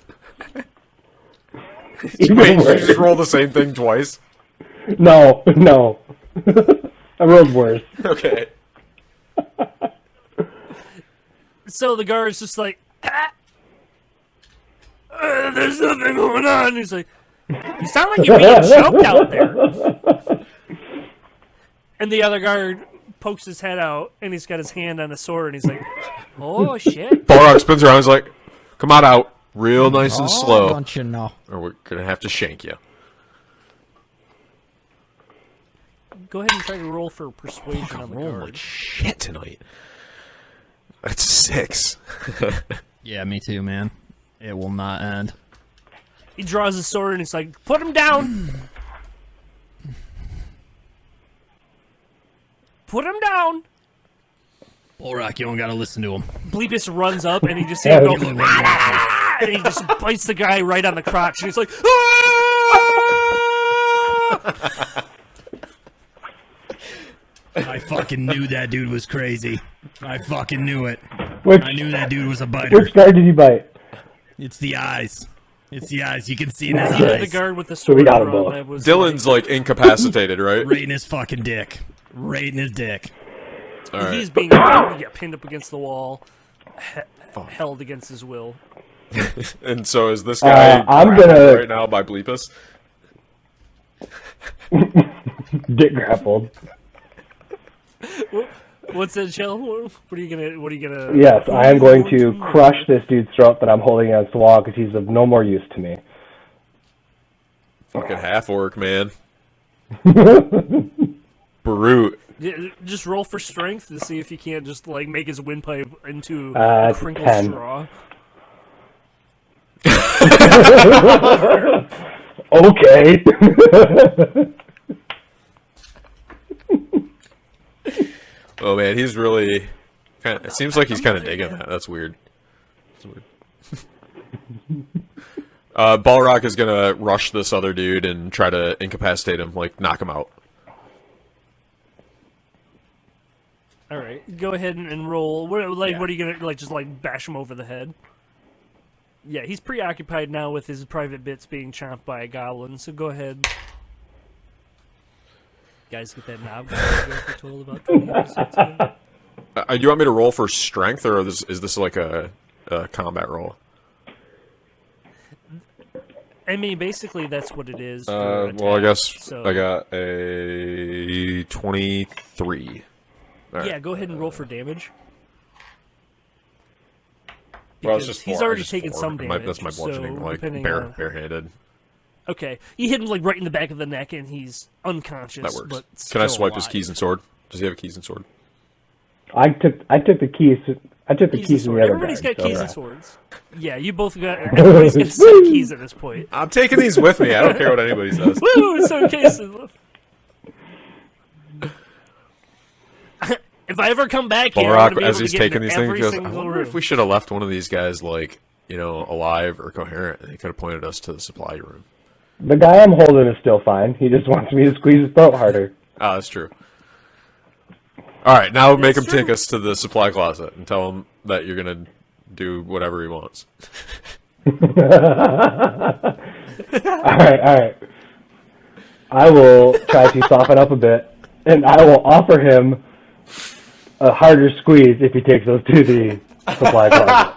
Wait, did you just roll the same thing twice? No. I rolled worse. Okay. So the guard's just like, there's nothing going on. And he's like, you sound like you're being choked out there. And the other guard pokes his head out, and he's got his hand on a sword, and he's like, oh, shit. Ballraq spins around. He's like, come on out. Real nice and slow. Don't you know? Or we're going to have to shank you. Go ahead and try to roll for persuasion on the Roll guard. like shit tonight. That's a 6. Yeah, me too, man. It will not end. He draws his sword, and he's like, put him down. Put him down. Ballraq, you don't gotta listen to him. Bleepus runs up, and he just sees him go, and he just bites the guy right on the crotch, and he's like, ah! I fucking knew that dude was crazy. I fucking knew it. I knew that dude was a biter. Which guard did you bite? It's the eyes. It's the eyes. You can see in his He hit the eyes. guard with the So we sword. got 'em drawn. both. That was Dylan's like incapacitated, right? Right in his fucking dick. Right in his dick. All right. He's being pinned up against the wall, held against his will. And so is this guy I'm grappled gonna- right now by Bleepus? Dick grappled. What's that, Shell? What are you gonna? Yes, I am going to crush this dude's throat that I'm holding against the wall because he's of no more use to me. Fucking half-orc, man. Brute. Yeah, just roll for strength to see if you can't just like make his windpipe into a It's crinkled 10. straw. Okay. Oh man, he's really kind of. It seems like he's kind of digging that. That's weird. Ballraq is gonna rush this other dude and try to incapacitate him, like knock him out. All right, go ahead and roll. What are you gonna like? Just like bash him over the head? Yeah, he's preoccupied now with his private bits being chomped by a goblin. So go ahead. Guys, get that knob guy told about 20 episodes ago. Do you want me to roll for strength, or is this like a combat roll? I mean, basically, that's what it is. Well, I guess so. I got a 23. Right. Yeah, go ahead and roll for damage. Well, it's just he's 4. already taken some damage. That's my bludgeoning, so like barehanded. Okay, you hit him like right in the back of the neck, and he's unconscious. That works. But Can I still swipe his alive. keys and sword? Does he have a keys and sword? I took the keys. I took the keys from the other Everybody's guy, got so- keys and swords. Yeah, you both got. Everybody's got some keys at this point. I'm taking these with me. I don't care what anybody says. Woo! So cases. If I ever come back here, I'm Ballraq, gonna be as able he's to get taking into these things, every goes, I single wonder if room. we should have left one of these guys, like, alive or coherent. They could have pointed us to the supply room. The guy I'm holding is still fine. He just wants me to squeeze his throat harder. Ah, that's true. All right, now make him That's true. take us to the supply closet and tell him that you're going to do whatever he wants. All right. I will try to soften up a bit, and I will offer him a harder squeeze if he takes us to the supply closet.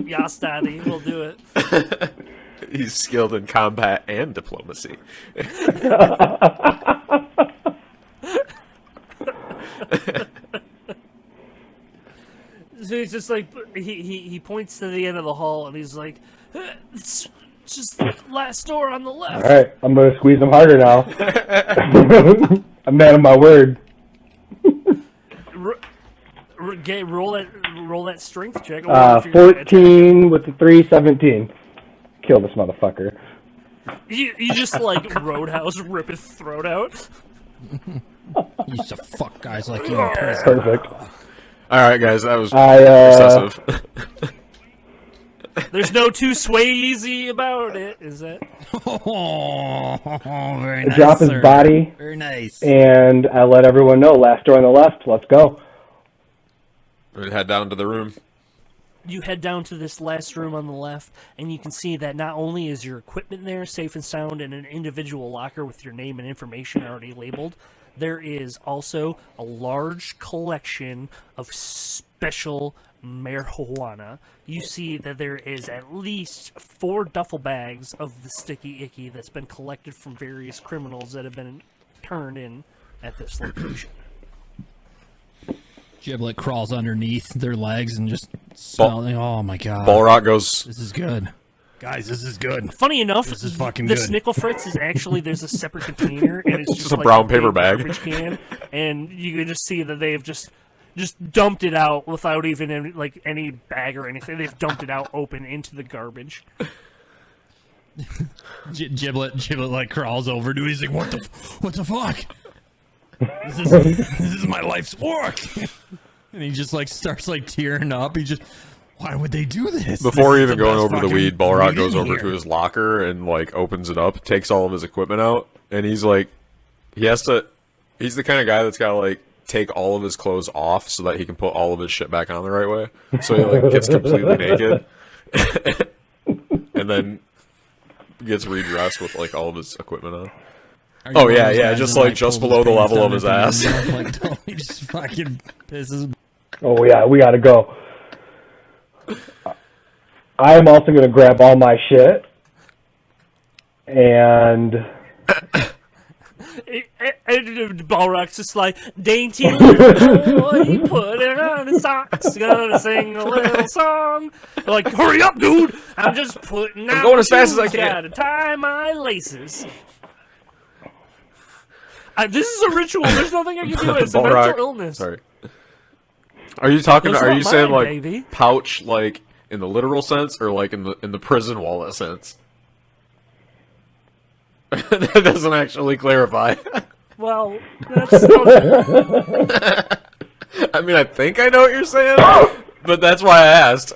Yas, daddy, we'll do it. He's skilled in combat and diplomacy. So he's just like he points to the end of the hall, and he's like, "It's just the last door on the left." All right, I'm going to squeeze him harder now. I'm man of my word. Roll that strength check. Or if you're 14 with the 3, 17. Kill this motherfucker. You just like Roadhouse rip his throat out. You used to fuck guys like you in prison. Perfect. All right, guys, that was I excessive. There's no too swayzy about it, is it? Oh, very nice. drop his sir. body, Very nice. and I let everyone know. Last door on the left. Let's go. We'd head down to the room. You head down to this last room on the left, and you can see that not only is your equipment there, safe and sound, in an individual locker with your name and information already labeled, there is also a large collection of special marijuana. You see that there is at least 4 duffel bags of the sticky icky that's been collected from various criminals that have been turned in at this location. Giblet crawls underneath their legs and just smelling. Oh my god. Ballraq goes, This is good. Guys, this is good. Funny enough, This is fucking the good. Snickle Fritz is actually, there's a separate container, and it's just a like brown big paper bag. garbage can, and you can just see that they have just dumped it out without even any bag or anything. They've dumped it out open into the garbage. Giblet like crawls over to. He's like, what the fuck? This is my life's work. And he just like starts like tearing up. He just, why would they do this? before This is even the going best over the fucking weed, Ballraq weed goes in over here. to his locker and like opens it up, takes all of his equipment out, and he's like, he's the kind of guy that's gotta like take all of his clothes off so that he can put all of his shit back on the right way. So he like gets completely naked, and then gets redressed with like all of his equipment on. Are you Oh, one of yeah, those yeah, guys just, that, like, just pulls below the his pants level down of his at the ass. end? Like, totally just fucking pisses. Oh yeah, we gotta go. I am also gonna grab all my shit, and Ballraq's just like, dainty little boy, put it on his socks, gonna sing a little song. They're like, hurry up, dude! I'm just putting out going as fast as I shoes, can." Gotta tie my laces. This is a ritual. There's nothing I can do. It's a Ballraq- mental illness. Sorry. Are you talking? Those Are are you saying mine, like baby. pouch, like in the literal sense, or like in the prison wallet sense? That doesn't actually clarify. Well, that's still... I mean, I think I know what you're saying, but that's why I asked.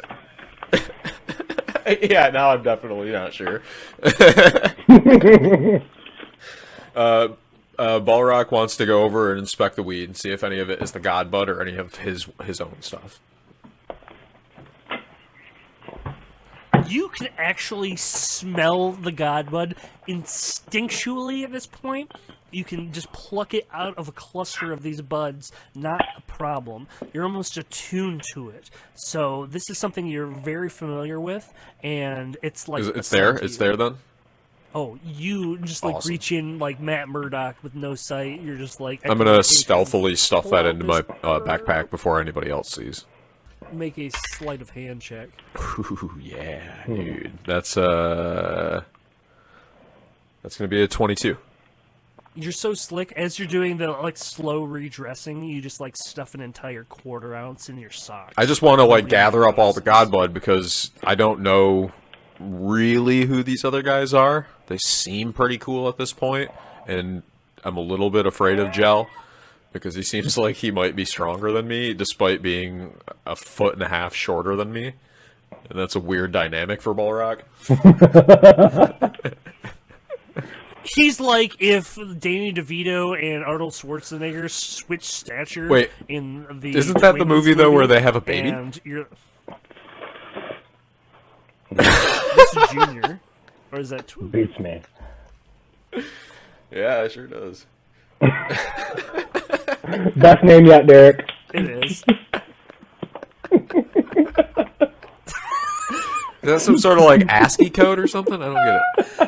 Yeah, now I'm definitely not sure. Ballraq wants to go over and inspect the weed and see if any of it is the god bud or any of his own stuff. You can actually smell the godbud instinctually at this point. You can just pluck it out of a cluster of these buds, not a problem. You're almost attuned to it. So this is something you're very familiar with, and it's like... It's there? It's there then? Oh, you just like reach in like Matt Murdock with no sight. You're just like... I'm going to stealthily stuff that into my backpack before anybody else sees. Make a sleight of hand check. Ooh, yeah, dude. That's going to be a 22. You're so slick. As you're doing the like slow redressing, you just like stuff an entire quarter ounce in your sock. I just want to like gather up all the godbud because I don't know really who these other guys are. They seem pretty cool at this point, and I'm a little bit afraid of Gell because he seems like he might be stronger than me despite being a foot and a half shorter than me. And that's a weird dynamic for Ballraq. He's like if Danny DeVito and Arnold Schwarzenegger switched stature. Wait, in the isn't that the movie though where they have a baby? And you're... That's Junior, or is that Beats me. Yeah, it sure does. Best name yet, Derek. It is. Is that some sort of like ASCII code or something? I don't get it.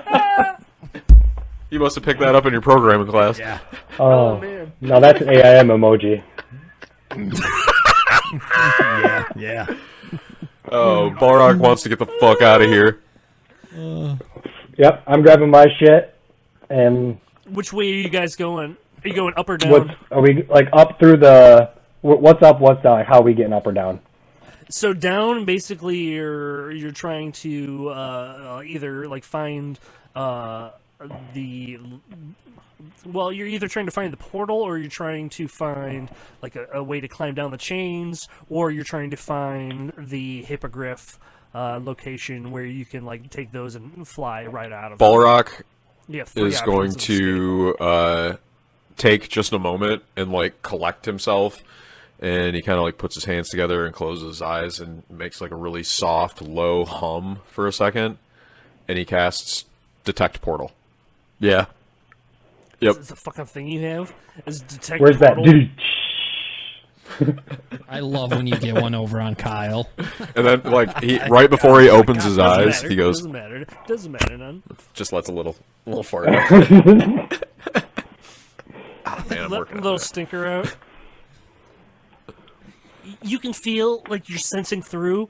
You must have picked that up in your programming class. Yeah. Oh, man. No, that's an AIM emoji. Yeah. Oh, Ballraq wants to get the fuck out of here. Yep, I'm grabbing my shit, and Which way are you guys going? Are you going up or down? are we like up through the? What's up? What's down? Like, how are we getting up or down? So down, basically, you're trying to either like find you're either trying to find the portal, or you're trying to find like a way to climb down the chains, or you're trying to find the hippogriff location where you can like take those and fly right out of. Ballraq three is going options of to take just a moment and like collect himself, and he kind of like puts his hands together and closes his eyes and makes like a really soft, low hum for a second, and he casts Detect Portal. Yeah. Yep. Is the fucking thing you have? Is detect Where's portal? that dude? I love when you get one over on Kyle. And then like he right before he opens his Doesn't eyes, matter. he goes, Doesn't matter none. just lets a little fart out. Man, I'm Let working a on little that. stinker out. You can feel like you're sensing through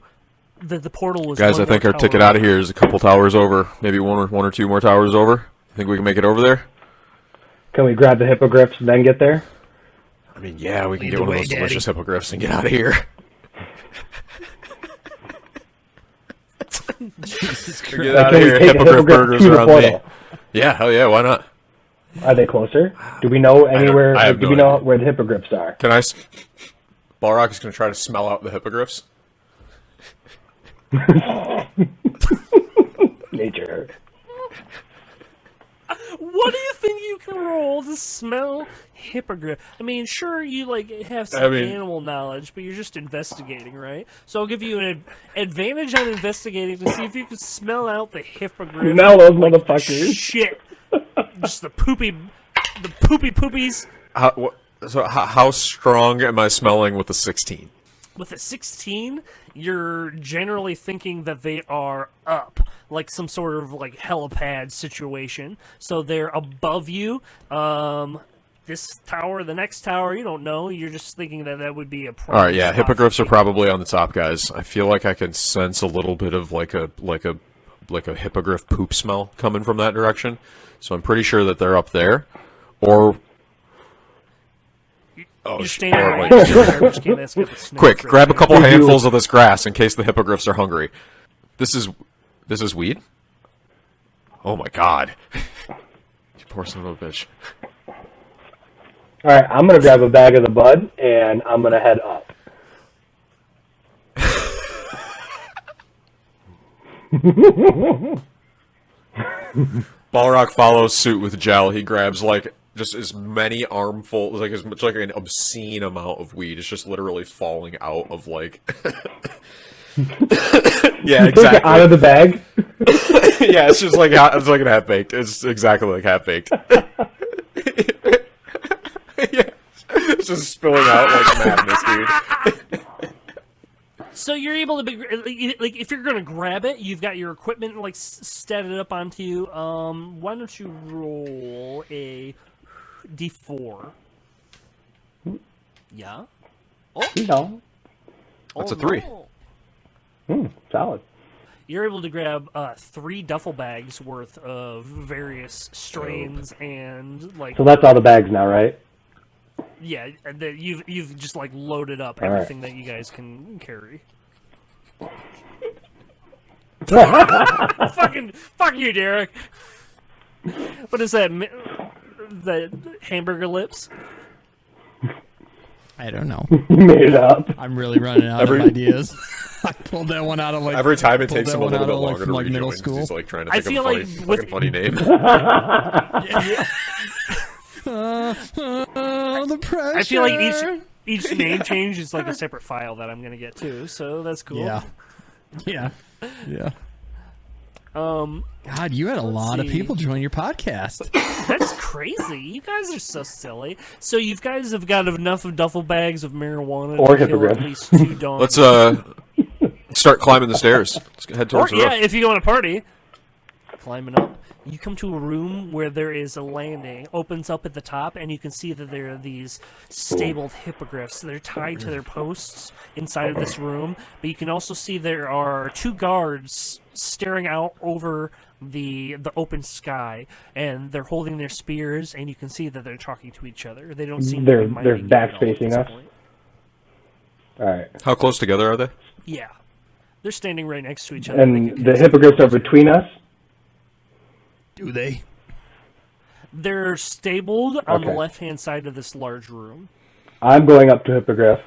that the portal was. Guys, one I think more our ticket tower out of here is a couple towers over, maybe one or two more towers over. Think we can make it over there? Can we grab the hippogriffs and then get there? I mean, yeah, we can Lead get the one of way, those Daddy. delicious hippogriffs and get out of here. Jesus Christ. Get out Can of we here. take a Hippogriff hippogriff burgers to are the on me. portal? Yeah, hell yeah, why not? Are they closer? Do we know anywhere? I have do no we know idea. where the hippogriffs are? Can I? Ballraq is going to try to smell out the hippogriffs. Nature. What do you think you can roll to smell hippogriff? I mean, sure, you like have some animal knowledge, but you're just investigating, right? So I'll give you an advantage on investigating to see if you can smell out the hippogriff. Smell those motherfuckers. Shit, just the poopies. How strong am I smelling with the 16? With a 16, you're generally thinking that they are up, like some sort of like helipad situation. So they're above you. This tower, the next tower, you don't know. You're just thinking that that would be a problem. All right, yeah, hippogriffs are probably on the top, guys. I feel like I can sense a little bit of like a hippogriff poop smell coming from that direction. So I'm pretty sure that they're up there, or. You're shit. standing Or, right like- there. Which can't escape the snake Quick, right grab a there. couple handfuls of this grass in case the hippogriffs are hungry. This is weed? Oh my god. You poor son of a bitch. All right, I'm gonna grab a bag of the bud and I'm gonna head up. Ballraq follows suit with Gell. He grabs like just as many armfuls, like as much like an obscene amount of weed. It's just literally falling out of like. Yeah, Take it out exactly. of the bag. Yeah, it's just like it's like an half baked. It's exactly like half baked. Yeah. It's just spilling out like madness, dude. So you're able to be like, if you're gonna grab it, you've got your equipment like statted up onto you. Why don't you roll a d4? Yeah. No. That's a 3. no. Solid. You're able to grab 3 duffel bags worth of various strains and like. So that's all the bags now, right? Yeah, that you've just like loaded up All right. everything that you guys can carry. Fuck you, Derek. What is that? The hamburger lips? I don't know. You made it up. I'm really running out of ideas. I pulled that one out of like Every time it pulled takes that him a one little out bit of, longer from, to like, middle rejoin school. because he's like trying to I think of feel a like funny, with- fucking funny name. The pressure. I feel like each name change is like a separate file that I'm gonna get to, so that's cool. Yeah. Um, God, you had a lot of see. people join your podcast. that's crazy. You guys are so silly. So you guys have got enough of duffel bags of marijuana Or to kill at hippogriff. least 2 donkeys. Let's start climbing the stairs. Let's head Or towards the yeah, roof. if you go on a party, climbing up, you come to a room where there is a landing. Opens up at the top, and you can see that there are these stabled hippogriffs. They're tied to their posts inside of this room. But you can also see there are 2 guards staring out over the open sky, and they're holding their spears. And you can see that they're talking to each other. They don't seem to They're be minding you back at all facing at this us? point. All right. How close together are they? Yeah, they're standing right next to each other. They And can the see hippogriffs each are other. between us? Do they? They're stabled on the Okay. left-hand side of this large room. I'm going up to hippogriff.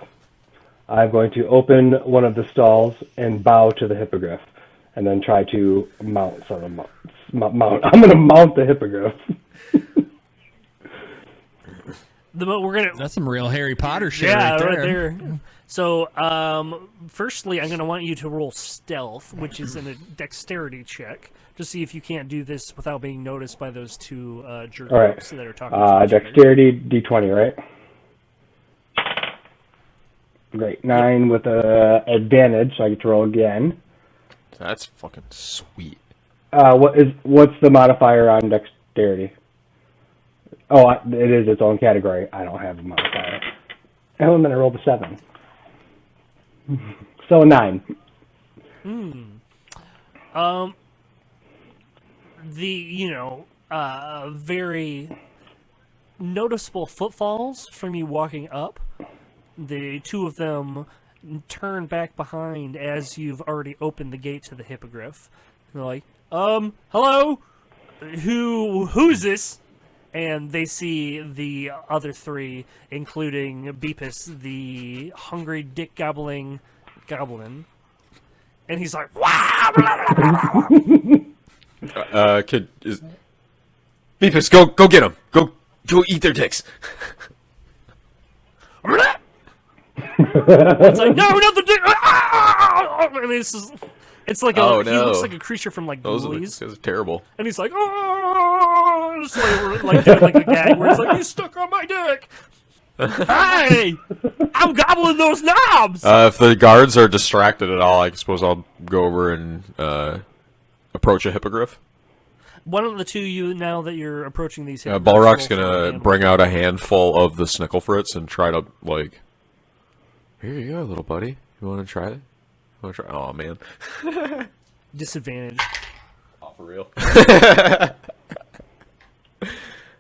I'm going to open one of the stalls and bow to the hippogriff, and then try to mount. Mount. I'm going to mount the hippogriff. We're gonna. That's some real Harry Potter shit Yeah, right there. right there. So, firstly, I'm going to want you to roll stealth, which is in a dexterity check, to see if you can't do this without being noticed by those 2 jerk All right. that are talking to each other. Dexterity D20, right? Great. 9 with a advantage, so I get to roll again. That's fucking sweet. What's the modifier on dexterity? Oh, it is its own category. I don't have a modifier. Oh, and then I rolled a 7. So a 9. Very noticeable footfalls from you walking up. The 2 of them turn back behind as you've already opened the gate to the hippogriff. They're like, hello? Who's this? And they see the other 3, including Beepus, the hungry dick gobbling goblin. And he's like, wow! Beepus, go get them. Go eat their dicks. It's like, no, not the dick! And it's like he looks like a creature from like Those Ghoulies. are terrible. And he's like, oh, just like doing like a gag where it's like, you stuck on my dick. Hey, I'm gobbling those knobs. If the guards are distracted at all, I suppose I'll go over and approach a hippogriff. One of the 2 now that you're approaching these. Ballraq's gonna bring out a handful of the snicklefritz and try to like. Here you go, little buddy. You want to try it? Oh man. Disadvantage. Oh, for real.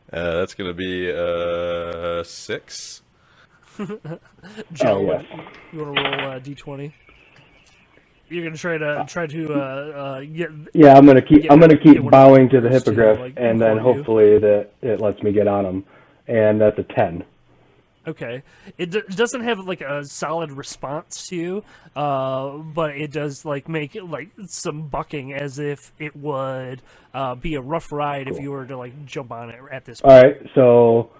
That's gonna be 6. Joe, yes. you want to roll d20? You're gonna try to get. Yeah, I'm gonna keep one of bowing the to the hippogriffs to, hippogriff, like, and then inform you. hopefully that it lets me get on him, and that's a 10. Okay, it doesn't have like a solid response to you, but it does like make it like some bucking as if it would be a rough ride if you were to like jump on it at this point. All right, so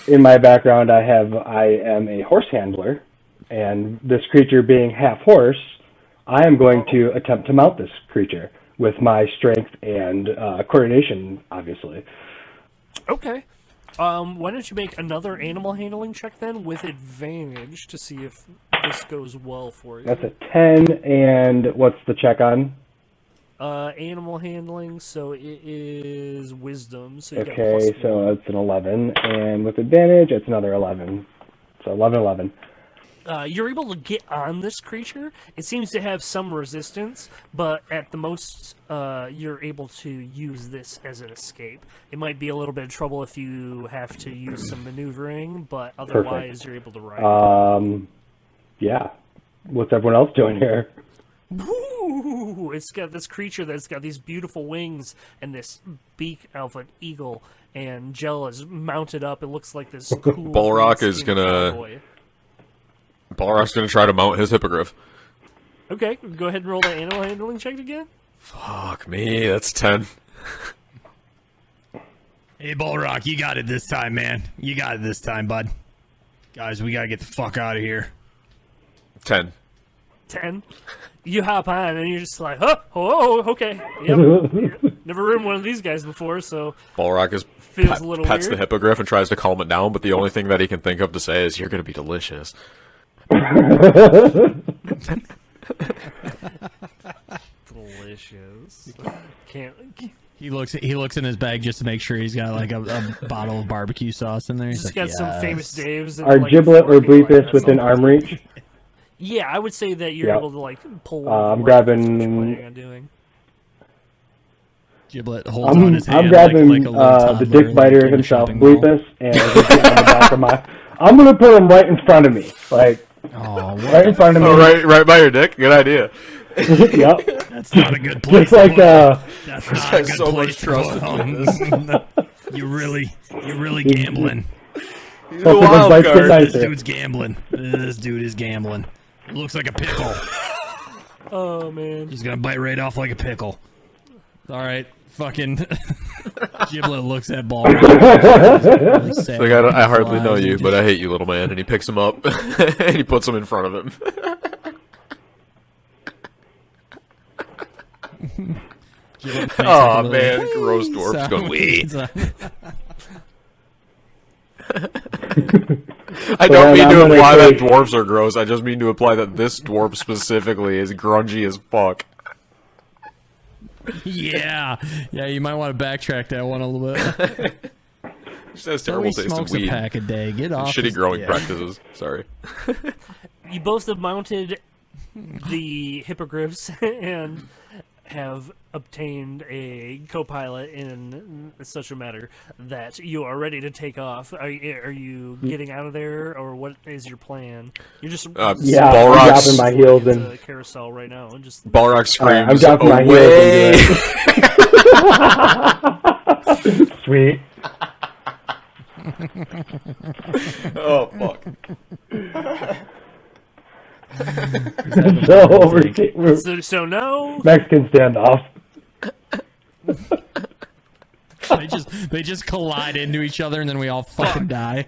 in my background, I am a horse handler, and this creature being half horse, I am going to attempt to mount this creature with my strength and coordination, obviously. Okay, Why don't you make another animal handling check then with advantage to see if this goes well for you? That's a 10, and what's the check on? Animal handling, so it is wisdom. So you got Okay, +1. so it's an 11, and with advantage, it's another 11. So 11. You're able to get on this creature. It seems to have some resistance, but at the most, you're able to use this as an escape. It might be a little bit of trouble if you have to use some maneuvering, but otherwise you're able to ride. Yeah. What's everyone else doing here? Ooh, it's got this creature that's got these beautiful wings and this beak of an eagle, and Gell is mounted up. It looks like this cool Ballraq is green-skinned gonna- cowboy. Ballraq's gonna try to mount his hippogriff. Okay, go ahead and roll that animal handling check again. Fuck me, that's 10. Hey, Ballraq, you got it this time, man. You got it this time, bud. Guys, we gotta get the fuck out of here. 10. 10. You hop on and you're just like, oh, okay. Yep. Never ridden one of these guys before, so Ballraq is feels a little pets weird. the hippogriff and tries to calm it down, but the only thing that he can think of to say is, "You're gonna be delicious." Delicious. Can't. He looks in his bag just to make sure he's got like a bottle of barbecue sauce in there. He's Just like, got some famous Daves. And, Are like, Giblet or fucking, like, Bleepus that's within all. arm reach? Yeah, I would say that you're Yep. able to like pull. I'm right, grabbing- that's what you're planning on doing. Giblet holds on his hand I'm grabbing like a little the toddler, dick biter like in a himself, shopping mall. Bleepus, and just get on the back of my. I'm gonna put him right in front of me, like Oh, what? right in front of me. Oh, right by your dick. Good idea. Yep. That's not a good place. Just like That's not a has good so place much to trust put in him. You're really gambling. He's Hope a his wild bites get card. This nicer. dude's gambling. This dude is gambling. Looks like a pickle. Oh man. He's gonna bite right off like a pickle. All right, fucking Giblet looks at Ball. Really sad. Like, I hardly know Flies you, and but I hate you, little man. And he picks him up and he puts him in front of him. Giblet makes like a Oh little man, wee gross dwarf's sound. going wee. I So don't then mean I'm to gonna imply that take- dwarves are gross. I just mean to imply that this dwarf specifically is grungy as fuck. Yeah, you might want to backtrack that one a little bit. Just has So terrible he taste in smokes a weed. pack a day. Get off. Shitty his- growing yeah. practices. Sorry. You both have mounted the hippogriffs and have obtained a co-pilot in such a matter that you are ready to take off. Are you getting out of there, or what is your plan? You're just Yeah, Ballraq's- I'm dropping my heels into in. the carousel right now and just Ballraq screams, I'm dropping my away! heels into it. Sweet. Oh, fuck. So we're so no. Mexican standoff. They just collide into each other and then we all fucking die.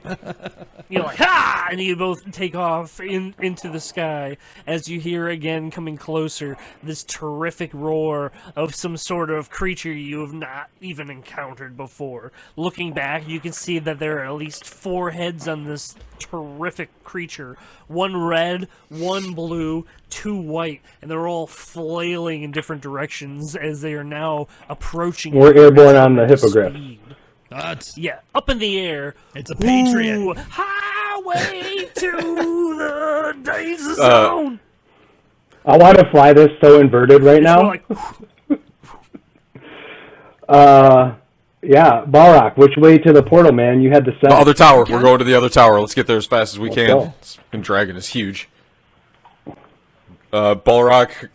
You're like, ha! And you both take off into the sky as you hear again coming closer this terrific roar of some sort of creature you have not even encountered before. Looking back, you can see that there are at least 4 heads on this terrific creature. 1 red, 1 blue, 2 white, and they're all flailing in different directions as they are now approaching. We're you airborne at on the tremendous hippogriff. speed. That's Yeah, up in the air. It's a patriot. Ooh, highway to the danger zone. I want to fly this so inverted right It's now. more like, Yeah, Ballraq, which way to the portal, man? You had the set. The other tower. We're going to the other tower. Let's get there as fast as we can. go. This fucking dragon is huge. Ballraq,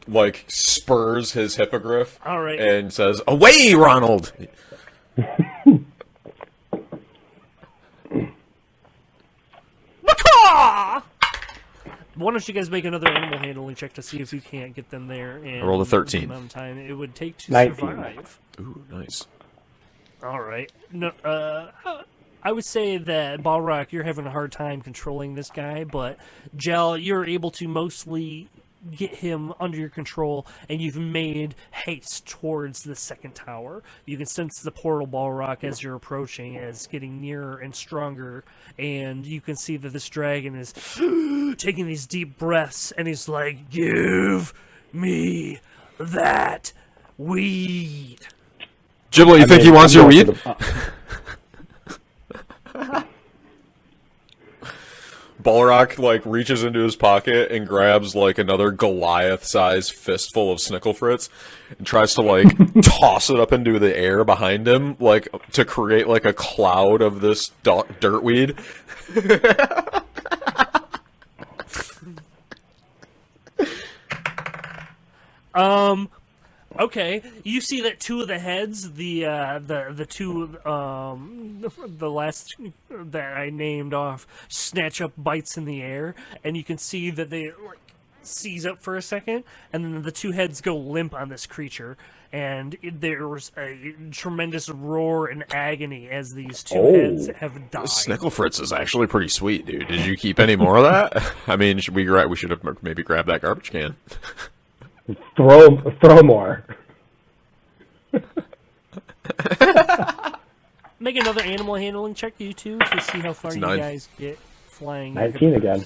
like, spurs his hippogriff all right. and says, "Away, Ronald!" Macaw! Why don't you guys make another animal handling check to see if you can't get them there? And I rolled a 13. the amount of time it would take to 19. survive. Ooh, nice. All right. No, I would say that Ballraq, you're having a hard time controlling this guy, but Gell, you're able to mostly get him under your control, and you've made haste towards the second tower. You can sense the portal, Ballraq, as you're approaching, as getting nearer and stronger, and you can see that this dragon is taking these deep breaths, and he's like, "Give me that weed." Jiblet, you think he wants your weed? Ballraq like reaches into his pocket and grabs like another Goliath-sized fistful of Snicklefritz and tries to like toss it up into the air behind him, like to create like a cloud of this dirt weed. Okay, you see that two of the heads, the two, the last that I named off, snatch up bites in the air, and you can see that they like seize up for a second, and then the two heads go limp on this creature, and there was a tremendous roar and agony as these two heads have died. Snicklefritz is actually pretty sweet, dude. Did you keep any more of that? I mean, we should have maybe grabbed that garbage can. Throw more. Make another animal handling check, you two, to see how far you 9. guys get flying. 19 again.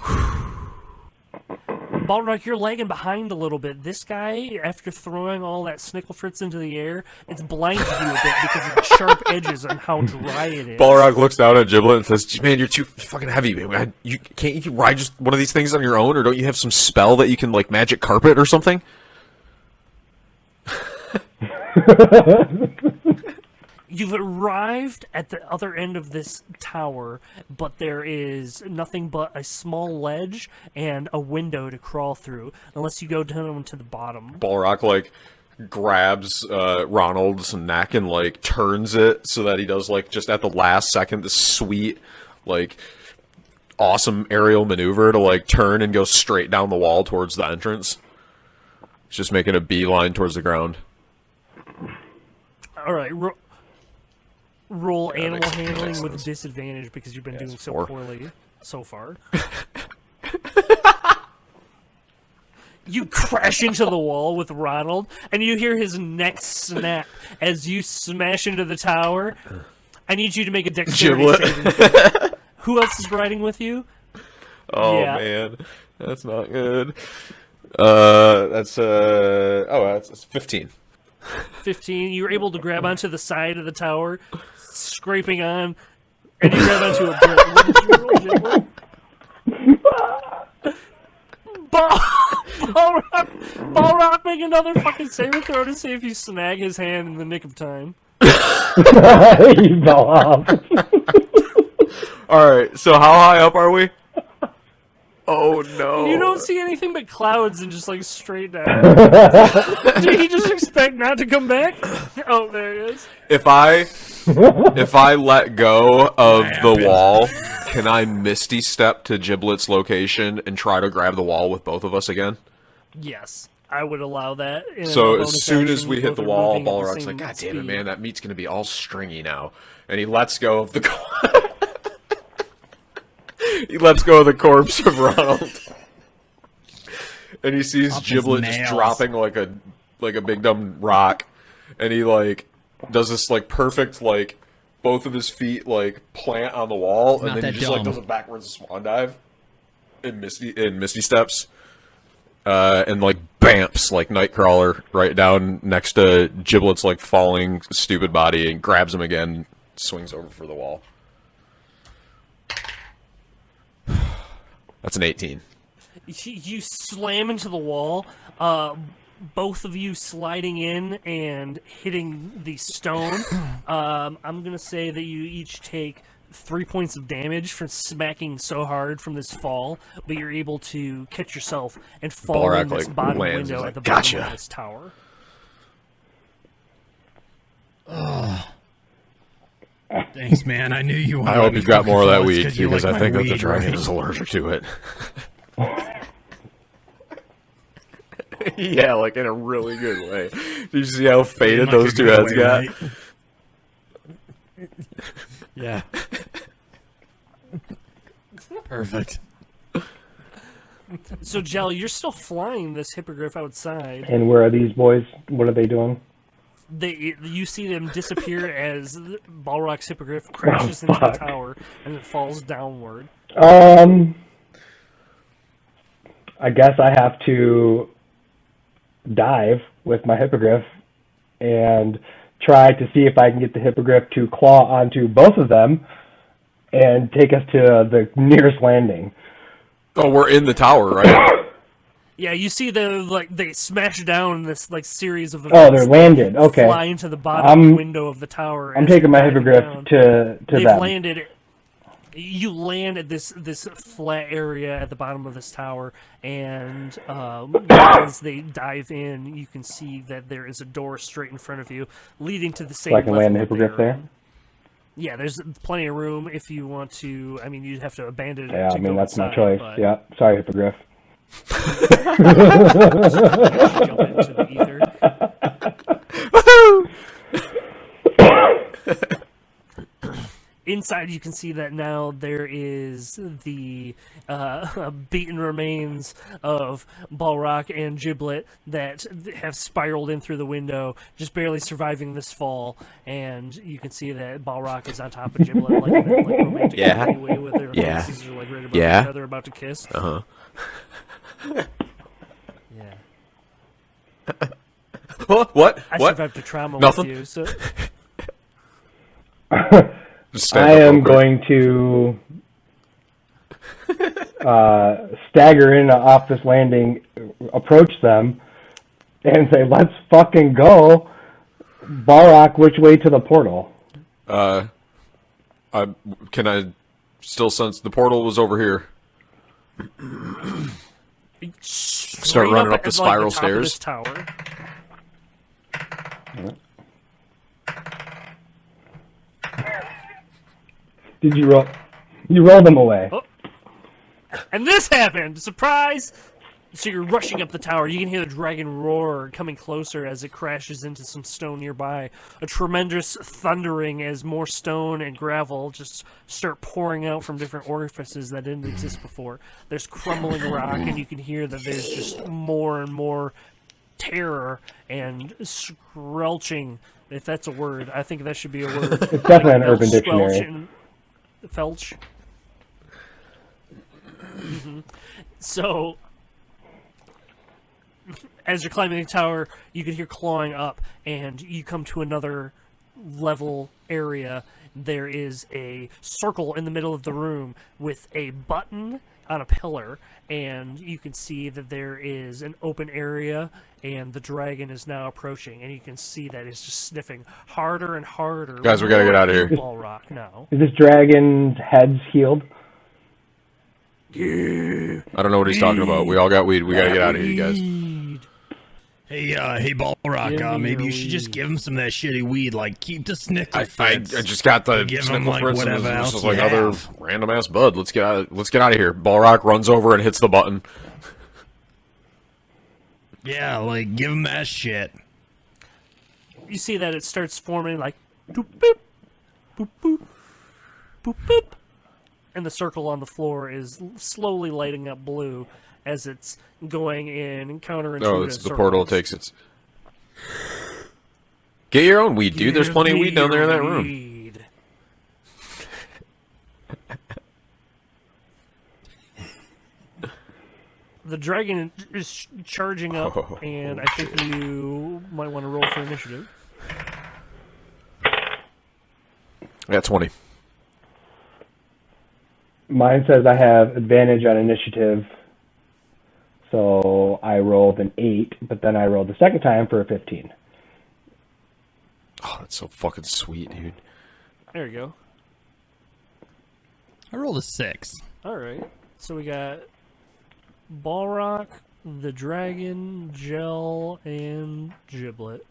Ballraq, you're lagging behind a little bit. This guy, after throwing all that Snicklefritz into the air, it's blinded you a bit because of the sharp edges and how dry it is. Ballraq looks down at Jiblet and says, "Man, you're too fucking heavy. Man. Can't you ride just one of these things on your own, or don't you have some spell that you can like magic carpet or something?" You've arrived at the other end of this tower, but there is nothing but a small ledge and a window to crawl through, unless you go down to the bottom. Ballraq like grabs Ronald's neck and like turns it so that he does like just at the last second this sweet like awesome aerial maneuver to like turn and go straight down the wall towards the entrance. He's just making a beeline towards the ground. All right, roll Yeah, animal handling makes with sense. disadvantage because you've been doing so 4. poorly so far. You crash into the wall with Ronald, and you hear his neck snap as you smash into the tower. I need you to make a dexterity saving throw. Who else is riding with you? Oh Yeah. man, that's not good. That's 15. 15. You were able to grab onto the side of the tower, scraping on, and you grab onto a brick. What did you roll, Jiblet? Ballraq, make another fucking saving throw to see if you snag his hand in the nick of time. You fell off. Alright, so how high up are we? Oh no. You don't see anything but clouds and just like straight down. Did he just expect not to come back? Oh, there he is. If I let go of the wall, can I Misty Step to Giblet's location and try to grab the wall with both of us again? Yes, I would allow that. In So a as bonus soon as action, we hit both the are wall, moving at the Ballraq's same like, "God damn it, speed." man, that meat's gonna be all stringy now." And he lets go of the he lets go of the corpse of Ronald. And he sees Off his Jiblet just nails. dropping like a big dumb rock, and he like does this like perfect like both of his feet like plant on the wall, and not then he that just like dumb. does a backwards swan dive in Misty Steps, and like bamps like Nightcrawler right down next to Giblet's like falling stupid body, and grabs him again, swings over for the wall. That's an 18. You slam into the wall, both of you sliding in and hitting the stone. I'm gonna say that you each take 3 points of damage from smacking so hard from this fall, but you're able to catch yourself and fall Ballraq, in this like, bottom lands, window he's at the like, bottom "Gotcha." of this tower. Thanks, man. I knew you wanted I hope me you've got fucking more of that close weed, 'cause you because like I my think that the weed, dragon right? is allergic to it. Yeah, like in a really good way. Did you see how faded Like a those two good heads way, got? right? Yeah. Perfect. So, Gel, you're still flying this hippogriff outside. And where are these boys? What are they doing? You see them disappear as Ballraq's hippogriff crashes into the tower and it falls downward. I guess I have to dive with my hippogriff and try to see if I can get the hippogriff to claw onto both of them and take us to the nearest landing. Oh, we're in the tower, right? Yeah, you see they smash down this series of events. Oh, they're landed. Okay. Fly into the bottom window of the tower. I'm taking my hippogriff to They've them. landed. You land at this flat area at the bottom of this tower, and as they dive in, you can see that there is a door straight in front of you, leading to the same. So I can land the hippogriff there. Yeah, there's plenty of room if you want to. I mean, you'd have to abandon it. Yeah, to I mean go that's inside, my choice. but... Yeah, sorry, hippogriff. Jump into the ether. Inside, you can see that now there is the beaten remains of Ballraq and Jiblet that have spiraled in through the window, just barely surviving this fall. And you can see that Ballraq is on top of Jiblet, like in that romantic way with their faces are right above each other, about to kiss. Yeah. What? I survived a trauma Nothing? with you, so... I am going to stagger in off this landing, approach them, and say, "Let's fucking go, Ballraq. Which way to the portal?" Can I still sense the portal was over here? Start running up the spiral stairs. Tower. Did you roll? You rolled them away. Oh. And this happened! Surprise! So you're rushing up the tower. You can hear the dragon roar coming closer as it crashes into some stone nearby. A tremendous thundering as more stone and gravel just start pouring out from different orifices that didn't exist before. There's crumbling rock, and you can hear that there's just more and more terror and squelching, if that's a word. I think that should be a word. It's definitely an Urban Dictionary. Felch. Mm-hmm. So, as you're climbing the tower, you can hear clawing up, and you come to another level area. There is a circle in the middle of the room with a button on a pillar, and you can see that there is an open area, and the dragon is now approaching, and you can see that it's just sniffing harder and harder. Guys, we gotta get out of here. Ballraq now. Is this dragon's head's healed? Yeah. I don't know what he's talking about. We all got weed. We gotta get out of here, you guys. Hey, Ballraq, maybe you should just give him some of that shitty weed, like keep the snickle I fritz. just got the Give him, snickle like, fritz and whatever this else is you like other have. random ass bud. Let's get out of here. Ballraq runs over and hits the button. Yeah, like give him that shit. You see that it starts forming like boop boop boop boop boop boop, and the circle on the floor is slowly lighting up blue as it's going in counterintuitive. Oh, it's the portal takes its. Get your own weed, dude. There's plenty of weed down there in that room. The dragon is charging up, and I think you might want to roll for initiative. Yeah, 20. Mine says I have advantage on initiative, so I rolled an 8, but then I rolled the second time for a 15. Oh, that's so fucking sweet, dude. There you go. I rolled a 6. All right. So we got Ballraq, the dragon, Gell, and Jiblet.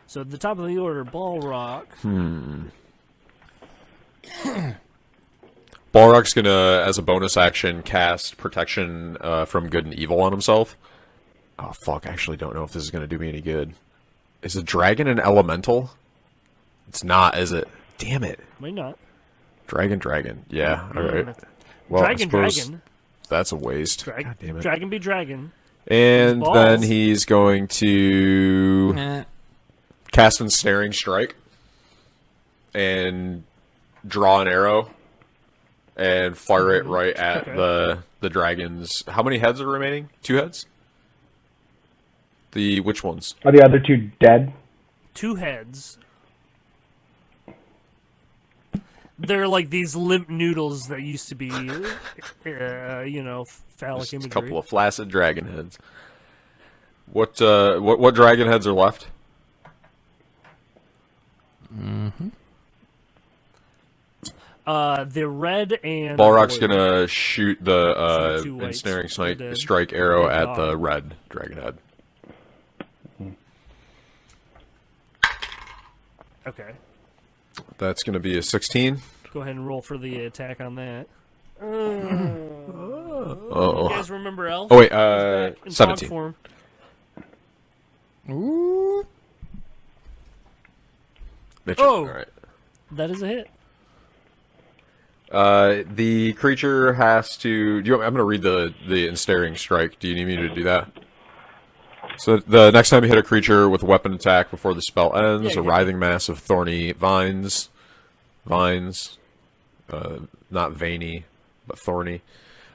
So at the top of the order, Ballraq. Ballraq's gonna, as a bonus action, cast protection from good and evil on himself. Oh, fuck. I actually don't know if this is gonna do me any good. Is a dragon an elemental? It's not, is it? Damn it. Might not. Dragon. Yeah, alright. Well, Dragon. that's a waste. God damn it. Dragon be dragon. And then he's going to cast Ensnaring Strike and draw an arrow and fire it right at the dragons. How many heads are remaining? 2 heads? Which ones? Are the other 2 dead? 2 heads. They're like these limp noodles that used to be, you know, phallic Just imagery. a couple of flaccid dragon heads. What dragon heads are left? The red and Ballraq's blue. gonna shoot the two whites ensnaring strike arrow at the red dragon head. Okay. That's gonna be a 16. Go ahead and roll for the attack on that. Oh. You guys remember Elf? Oh wait, In 17. dog form. Ooh. Mitch, Oh. all right. That is a hit. The creature has to. I'm going to read the ensnaring strike. Do you need me to do that? So the next time you hit a creature with a weapon attack before the spell ends, a writhing mass of thorny vines, not veiny, but thorny,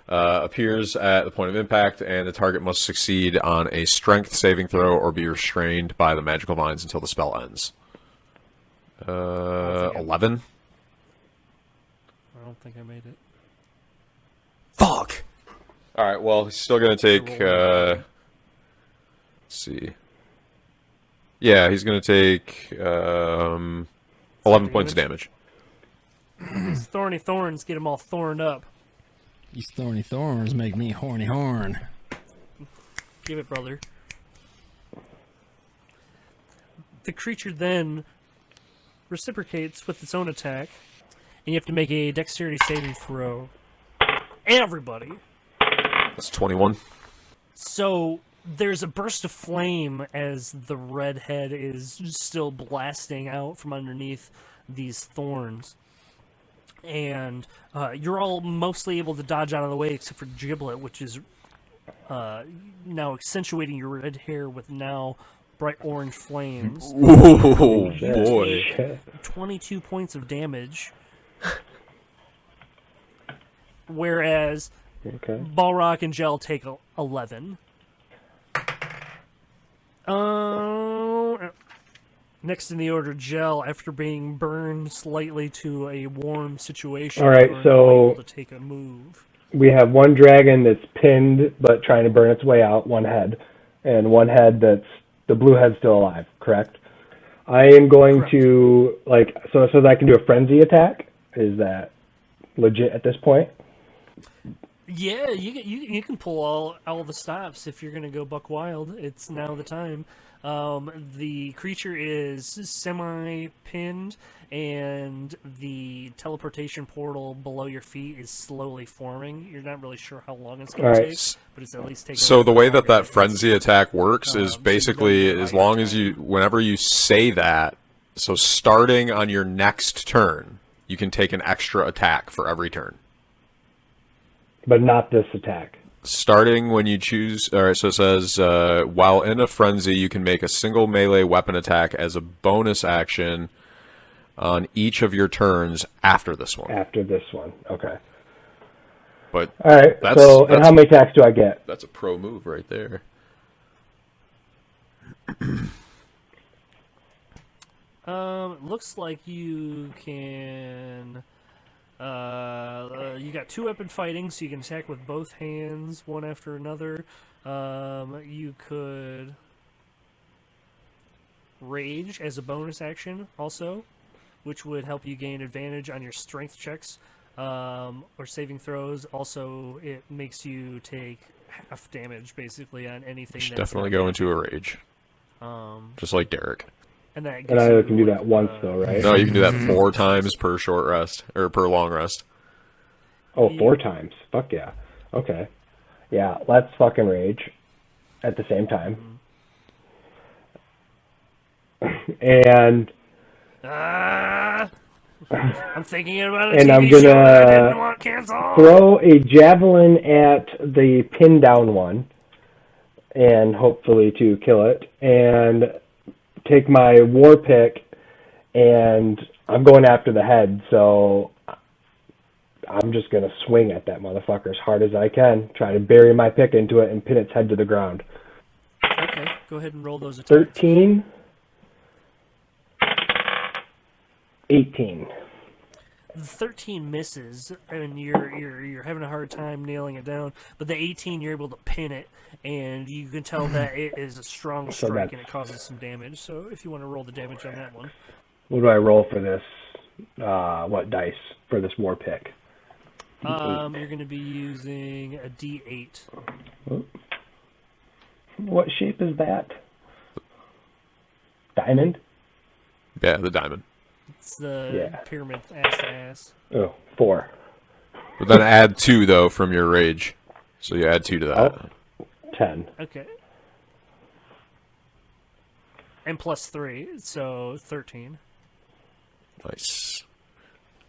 appears at the point of impact, and the target must succeed on a strength saving throw or be restrained by the magical vines until the spell ends. 11. I don't think I made it. Fuck. All right. Well, he's still gonna take. Let's see. Yeah, he's gonna take 11 points of damage. These thorny thorns get him all thorned up. These thorny thorns make me horny horn. Give it, brother. The creature then reciprocates with its own attack, and you have to make a dexterity saving throw. Everybody. That's 21. So there's a burst of flame as the red head is still blasting out from underneath these thorns. And you're all mostly able to dodge out of the way except for Jiblet, which is now accentuating your red hair with now bright orange flames. Oh boy. 22 points of damage. Whereas Ballraq and Gell take 11. Next in the order, Gell, after being burned slightly to a warm situation, All right, you are so now able to take a move. we have one dragon that's pinned but trying to burn its way out, one head, and one head that's the blue head's still alive. Correct. I am going to so that I can do a frenzy attack. Is that legit at this point? Yeah, you can pull all the stops if you're going to go buck wild. It's now the time. The creature is semi-pinned, and the teleportation portal below your feet is slowly forming. You're not really sure how long it's going to take, but it's at least taking. So the way that frenzy attack works is basically as long as whenever you say that, so starting on your next turn, you can take an extra attack for every turn. But not this attack. Starting when you choose, alright, so it says, while in a frenzy, you can make a single melee weapon attack as a bonus action on each of your turns after this one. After this one, okay. But all right, and how many attacks do I get? That's a pro move right there. Looks like you can... you got 2 weapon fighting, so you can attack with both hands, one after another. You could rage as a bonus action, also, which would help you gain advantage on your strength checks or saving throws. Also, it makes you take half damage, basically, on anything. You should definitely go into a rage, just like Derek. And that And I can do that once, though, right? No, you can do that 4 times per short rest, or per long rest. Oh, 4 times. Fuck yeah. Okay. Yeah, let's fucking rage at the same time. And I'm thinking about a And TV I'm show that I gonna didn't want canceled. throw a javelin at the pin down one, and hopefully to kill it, and take my war pick, and I'm going after the head, so I'm just gonna swing at that motherfucker as hard as I can, try to bury my pick into it and pin its head to the ground. Okay, go ahead and roll those attacks. 13, 18. The 13 misses, and you're having a hard time nailing it down. But the 18, you're able to pin it, and you can tell that it is a strong So strike, that's- and it causes some damage. So if you want to roll the damage on that one, What do I roll for this? What dice for this war pick? you're going to be using a D8. What shape is that? Diamond? Yeah, the diamond. It's the Yeah. pyramid ass to ass. Oh, 4. But then add 2 though from your rage, so you add 2 to that. Oh. 10. Okay. And plus 3, so 13. Nice.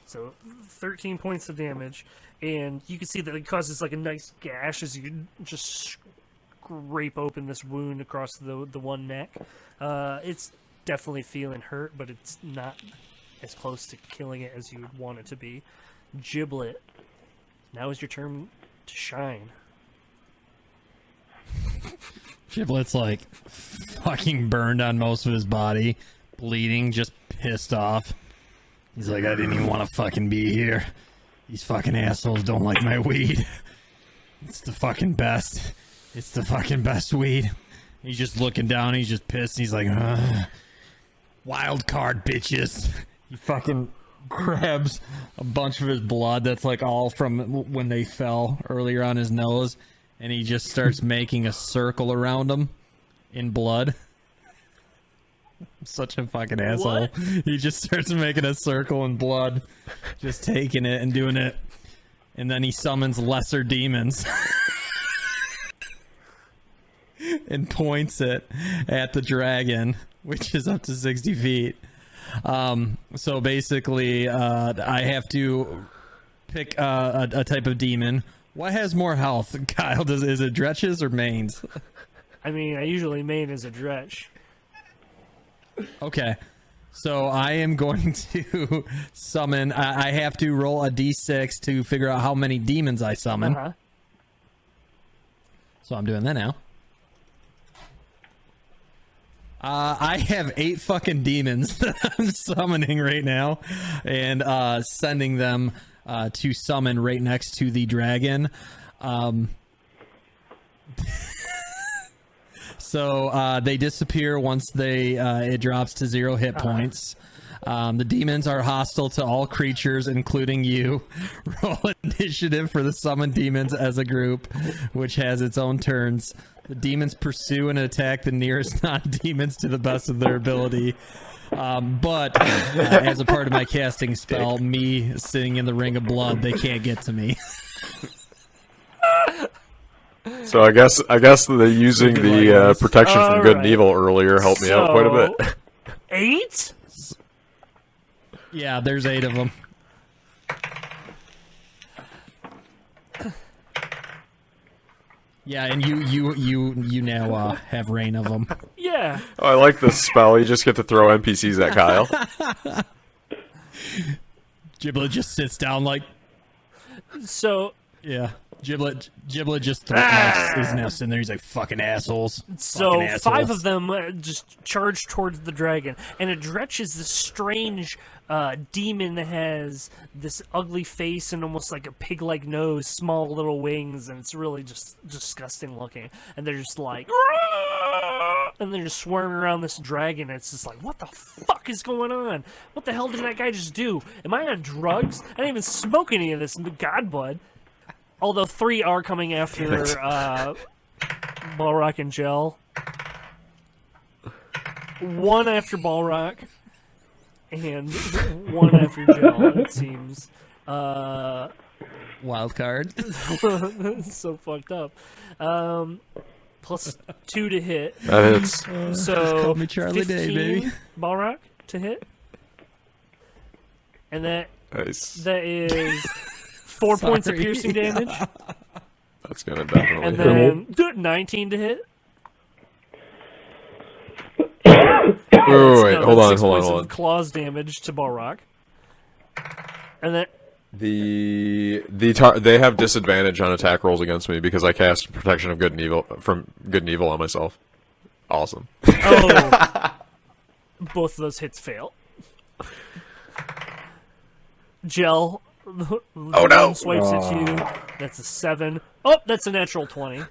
So 13 points of damage, and you can see that it causes like a nice gash as you just scrape open this wound across the one neck. It's definitely feeling hurt, but it's not as close to killing it as you would want it to be. Giblet, now is your turn to shine. Giblet's like fucking burned on most of his body, bleeding, just pissed off. He's like, I didn't even want to fucking be here. These fucking assholes don't like my weed. It's the fucking best. It's the fucking best weed. He's just looking down, he's just pissed, he's like, wild card, bitches. He fucking grabs a bunch of his blood that's like all from when they fell earlier on his nose, and he just starts making a circle around him in blood. Such a fucking asshole. What? He just starts making a circle in blood, just taking it and doing it, and then he summons lesser demons and points it at the dragon, which is up to 60 feet. So basically, I have to pick a type of demon. What has more health, Kyle? Is it dretches or mains? I mean, I usually main as a dretch. Okay. So I am going to summon. I have to roll a d6 to figure out how many demons I summon. Uh-huh. So I'm doing that now. I have 8 fucking demons that I'm summoning right now, and sending them to summon right next to the dragon. So they disappear once it drops to 0 hit points. The demons are hostile to all creatures, including you. Roll initiative for the summoned demons as a group, which has its own turns. The demons pursue and attack the nearest non-demons to the best of their ability. But as a part of my casting spell, me sitting in the ring of blood, they can't get to me. So I guess the using the protection from good and Alright. evil earlier helped me out quite a bit. 8? Yeah, there's 8 of them. Yeah, and you now have reign of them. Yeah. Oh, I like this spell. You just get to throw NPCs at Kyle. Giblet just sits down like, So yeah. Giblet just is now sitting there. He's like, fucking assholes. So Fucking assholes. 5 of them just charge towards the dragon, and it dretches this strange demon that has this ugly face and almost like a pig-like nose, small little wings, and it's really just disgusting looking. And they're just like, "Rah!" And they're just swarming around this dragon. And it's just like, what the fuck is going on? What the hell did that guy just do? Am I on drugs? I didn't even smoke any of this god bud. Although 3 are coming after Ballraq and Gell. 1 after Ballraq. And 1 after Gell, it seems. Wild card. So fucked up. Plus 2 to hit. That hits. So Call me Charlie Day, 15 baby. Ballraq to hit. And that Nice. is 4 points of piercing damage. That's gonna definitely And hit. then 19 to hit. Wait, hold on, 6 points hold of on. claws damage to Ballraq. And then They have disadvantage on attack rolls against me because I cast protection of good and evil on myself. Awesome. Both of those hits fail. Gel. Oh no! Swipes at you. That's a 7. Oh, that's a natural 20.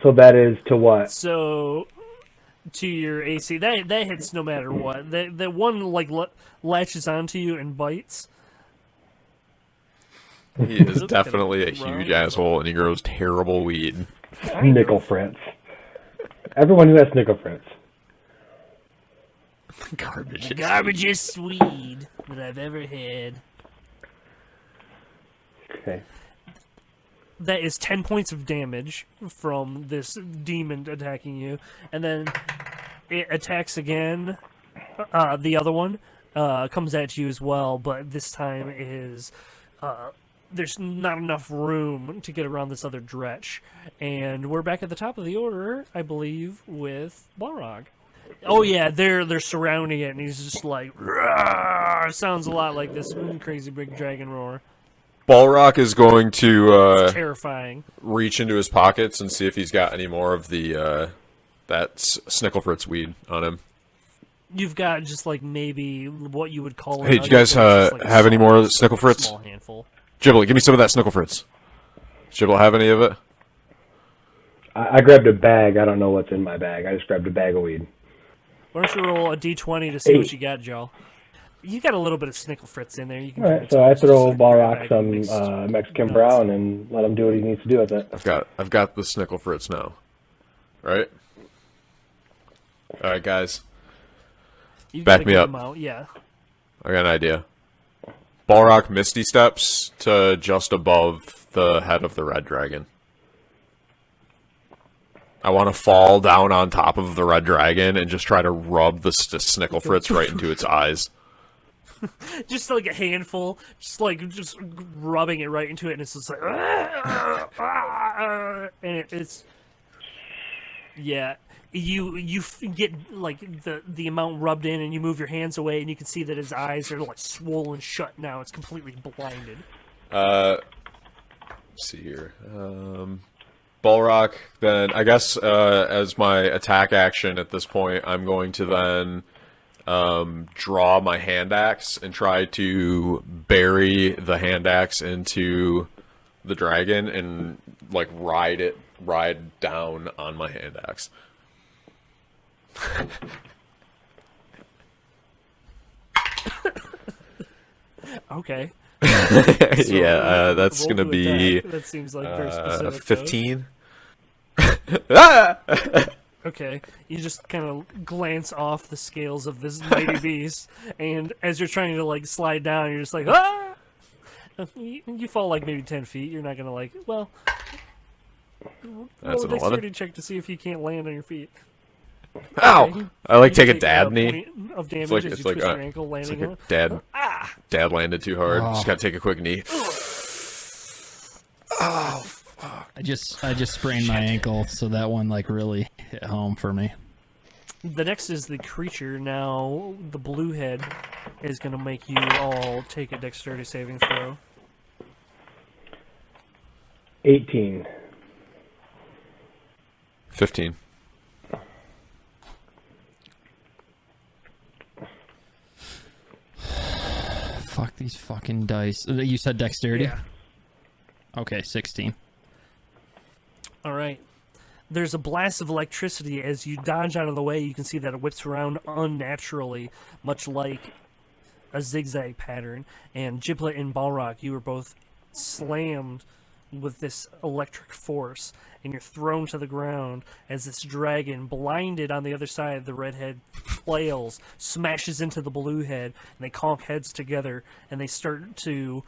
So that is to what? So to your AC, that hits no matter what. That one like latches onto you and bites. He is definitely a huge asshole, and he grows terrible weed. Nickel Fritz. Everyone who has Nickel Fritz. Garbage. Garbagest weed that I've ever had. Okay. That is 10 points of damage from this demon attacking you, and then it attacks again. The other one comes at you as well, but this time is there's not enough room to get around this other dretch, and we're back at the top of the order, I believe, with Ballraq. Oh yeah, they're surrounding it, and he's just like, "Roar!" Sounds a lot like this crazy big dragon roar. Ballraq is going to Terrifying. reach into his pockets and see if he's got any more of the that Snicklefritz weed on him. You've got just like maybe what you would call. Hey, do you guys have any more Snicklefritz? Small handful. Jiblet, give me some of that Snicklefritz. Jiblet, have any of it? I grabbed a bag. I don't know what's in my bag. I just grabbed a bag of weed. Why don't you roll a d20 to see what you got, Joe? You got a little bit of Snicklefritz in there. You can. All right, so I throw Ballraq some Mexican brown and let him do what he needs to do with it. I've got the Snicklefritz now. Right? Alright, guys. You've Back got a me good up. amount, yeah. I got an idea. Ballraq Misty steps to just above the head of the red dragon. I want to fall down on top of the red dragon and just try to rub the Snicklefritz right into its eyes. Just like a handful, just rubbing it right into it, and it's just like, and it's, yeah. You get like the amount rubbed in, and you move your hands away, and you can see that his eyes are like swollen shut now. It's completely blinded. Let's see here. Ballraq, then I guess as my attack action at this point, I'm going to then draw my hand axe and try to bury the hand axe into the dragon and like ride down on my hand axe. Okay. Yeah, that's gonna be that seems like very specific. 15. Ah! Okay, you just kind of glance off the scales of this mighty beast, and as you're trying to like slide down, you're just like, ah! You fall like maybe 10 feet. You're not gonna like, well, That's roll an a 11. dexterity check to see if you can't land on your feet. Ow! Okay. I like You take a dad knee. point of damage It's like as you twist your ankle, it's landing like on it. dad landed too hard. Just gotta take a quick knee. I just sprained my ankle, so that one like really hit home for me. The next is the creature. Now, the blue head is going to make you all take a dexterity saving throw. 18. 15. Fuck these fucking dice. You said dexterity? Yeah. Okay, 16. All right. There's a blast of electricity as you dodge out of the way. You can see that it whips around unnaturally, much like a zigzag pattern. And Jiblet and Ballraq, you were both slammed with this electric force, and you're thrown to the ground as this dragon, blinded on the other side, the redhead flails, smashes into the blue head, and they conk heads together, and they start to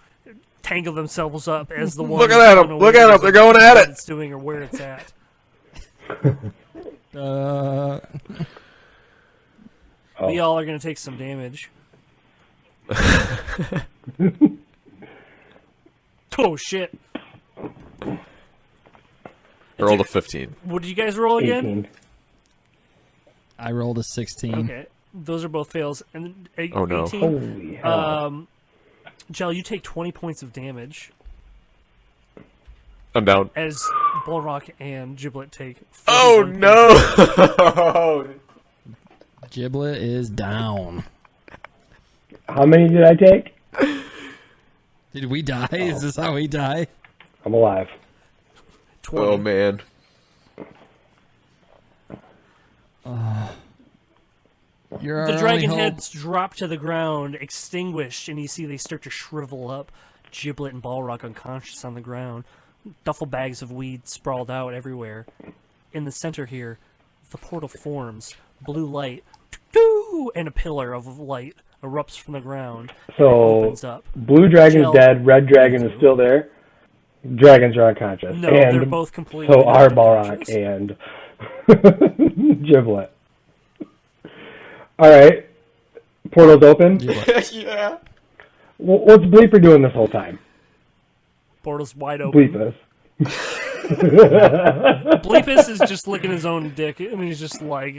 tangle themselves up as the one. Look at them! Look at them! They're going at it! It's doing or where it's at. We all are going to take some damage. Oh shit! I rolled a 15. What did you guys roll again? 18. I rolled a 16. Okay, those are both fails. And Oh, no. 18. Holy hell. Gel, you take 20 points of damage I'm down. as Ballraq and Jiblet take. Oh 41 no! Jiblet is down. How many did I take? Did we die? Is this how we die? I'm alive. 20. Oh man. You're our The only dragon hope. heads drop to the ground, extinguished, and you see they start to shrivel up. Jiblet and Ballraq unconscious on the ground. Duffel bags of weed sprawled out everywhere. In the center here, the portal forms. Blue light, and a pillar of light erupts from the ground. So, Opens up. blue dragon's Gel. dead, red dragon is still there. Dragons are unconscious. No, and they're both completely so are unconscious. Ballraq and Giblet. Alright. Portal's open. Yeah. What's Bleeper doing this whole time? Portal's wide open. Bleepus. Bleepus is just licking his own dick, and he's just like,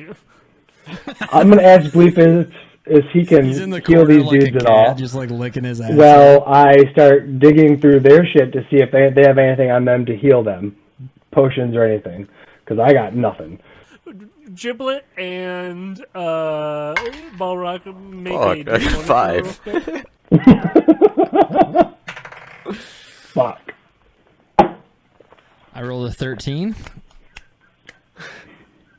I'm gonna ask Bleepus if he can He's in the heal corner these like dudes a at cat, all. just like licking his ass. Well, I start digging through their shit to see if they have anything on them to heal them. Potions or anything. Because I got nothing. Jiblet and Ballraq make a Fuck, I got D20 5. roll. Fuck. I rolled a 13.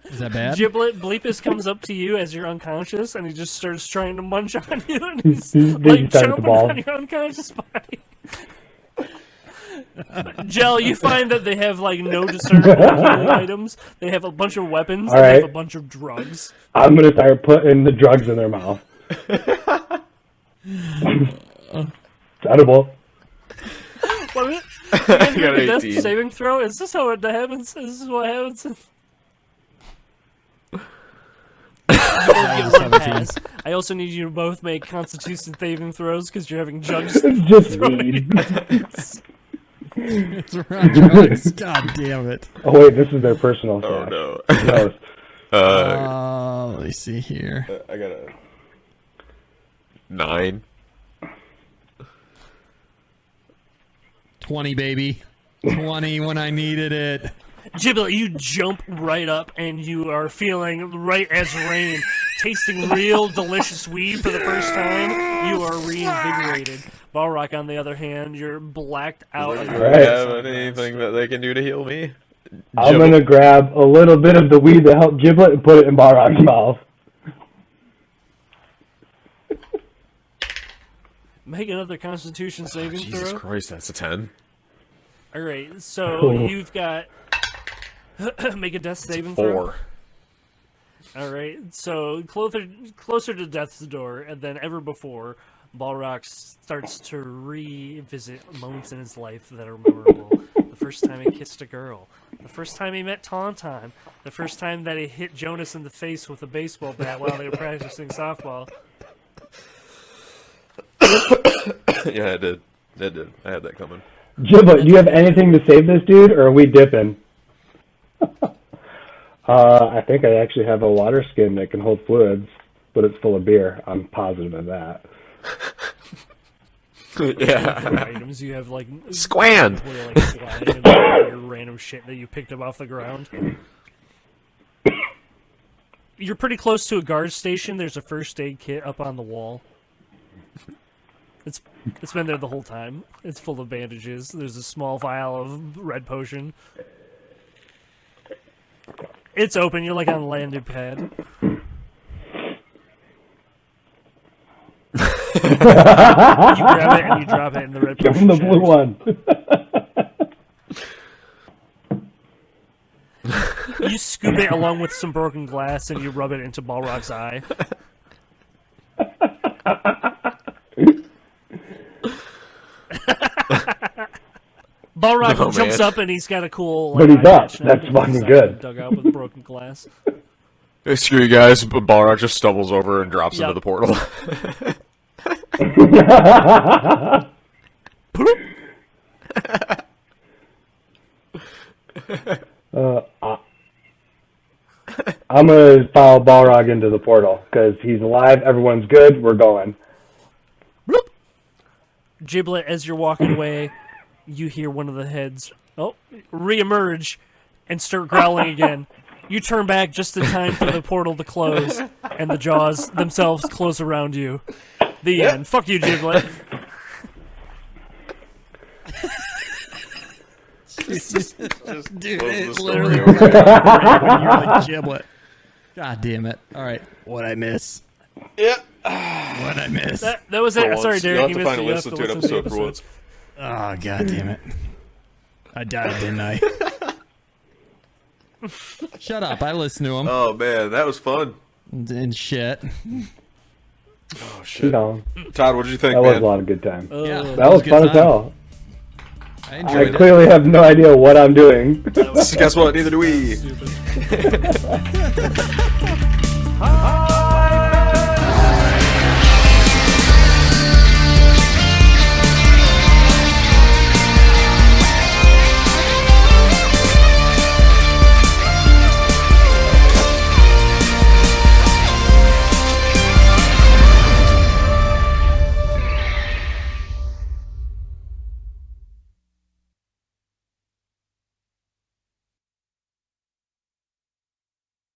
Is that bad? Jiblet, Bleepus comes up to you as you're unconscious, and he just starts trying to munch on you, and he's He's like starting to chomping ball. on your unconscious body. Gel, you find that they have like no discernible healing items. They have a bunch of weapons, and they have Alright. a bunch of drugs. I'm gonna start putting the drugs in their mouth. It's edible. What is it? You guys got make a death 18. saving throw? Is this how it happens? Is this what happens? was a 17. I also need you to both make Constitution saving throws because you're having jugs. It's just weed. It's around drugs. God damn it. Oh wait, this is their personal Oh stash. no. Who knows? Let me see here. I got a 9. 20, baby. 20 when I needed it. Jiblet, you jump right up and you are feeling right as rain, tasting real delicious weed for the first time. You are reinvigorated. Ballraq, on the other hand, you're blacked out. Do on you your Right. have anything that they can do to heal me? I'm gonna grab a little bit of the weed that helped Giblet and put it in Ballraq's mouth. Make another Constitution saving Jesus throw. Christ, that's a 10. All right, so Cool. you've got make a death saving throw. 4. All right, so closer to death's door, and then ever before, Ballraq starts to revisit moments in his life that are memorable. The first time he kissed a girl, the first time he met Tauntaun, the first time that he hit Jonas in the face with a baseball bat while they were practicing softball. Yeah, I did. I had that coming. Giblet, do you have anything to save this dude, or are we dipping? I think I actually have a water skin that can hold fluids, but it's full of beer. I'm positive of that. Yeah. Items you have like Squand! where you're, like sliding and your random shit that you picked up off the ground. You're pretty close to a guard station. There's a first aid kit up on the wall. It's been there the whole time. It's full of bandages. There's a small vial of red potion. It's open. You're like on a landing pad. You grab it and you drop it in the red Give potion. him the blue shatters. one. You scoop it along with some broken glass and you rub it into Ballraq's eye. Ballraq No, jumps man. up and he's got a cool. But he's eye up. patch now That's because fucking his eye good. got dug out with broken glass. Hey, screw you guys, but Ballraq just stumbles over and drops Yep. into the portal. I'm gonna follow Ballraq into the portal because he's alive. Everyone's good. We're going. Jiblet, as you're walking away, you hear one of the heads reemerge and start growling again. You turn back just in time for the portal to close, and the jaws themselves close around you. The end. Fuck you, Jiblet. Dude, Close it's the literally story over. when you're like Giblet. God damn it. All right. What'd I miss? Yeah. What'd I miss? That was it. For Sorry, once. Derek. You'll have you to missed find it. a You listen have to an listen episode for once. Oh, god damn it. I died, didn't I? Shut up. I listened to him. Oh man, that was fun. And shit. Oh shit. You know, Todd, what did you think, that was man? a lot of good time. Yeah, That was a good fun as time. hell. I I enjoyed it. clearly have no idea what I'm doing. Guess what? Neither do we. Stupid.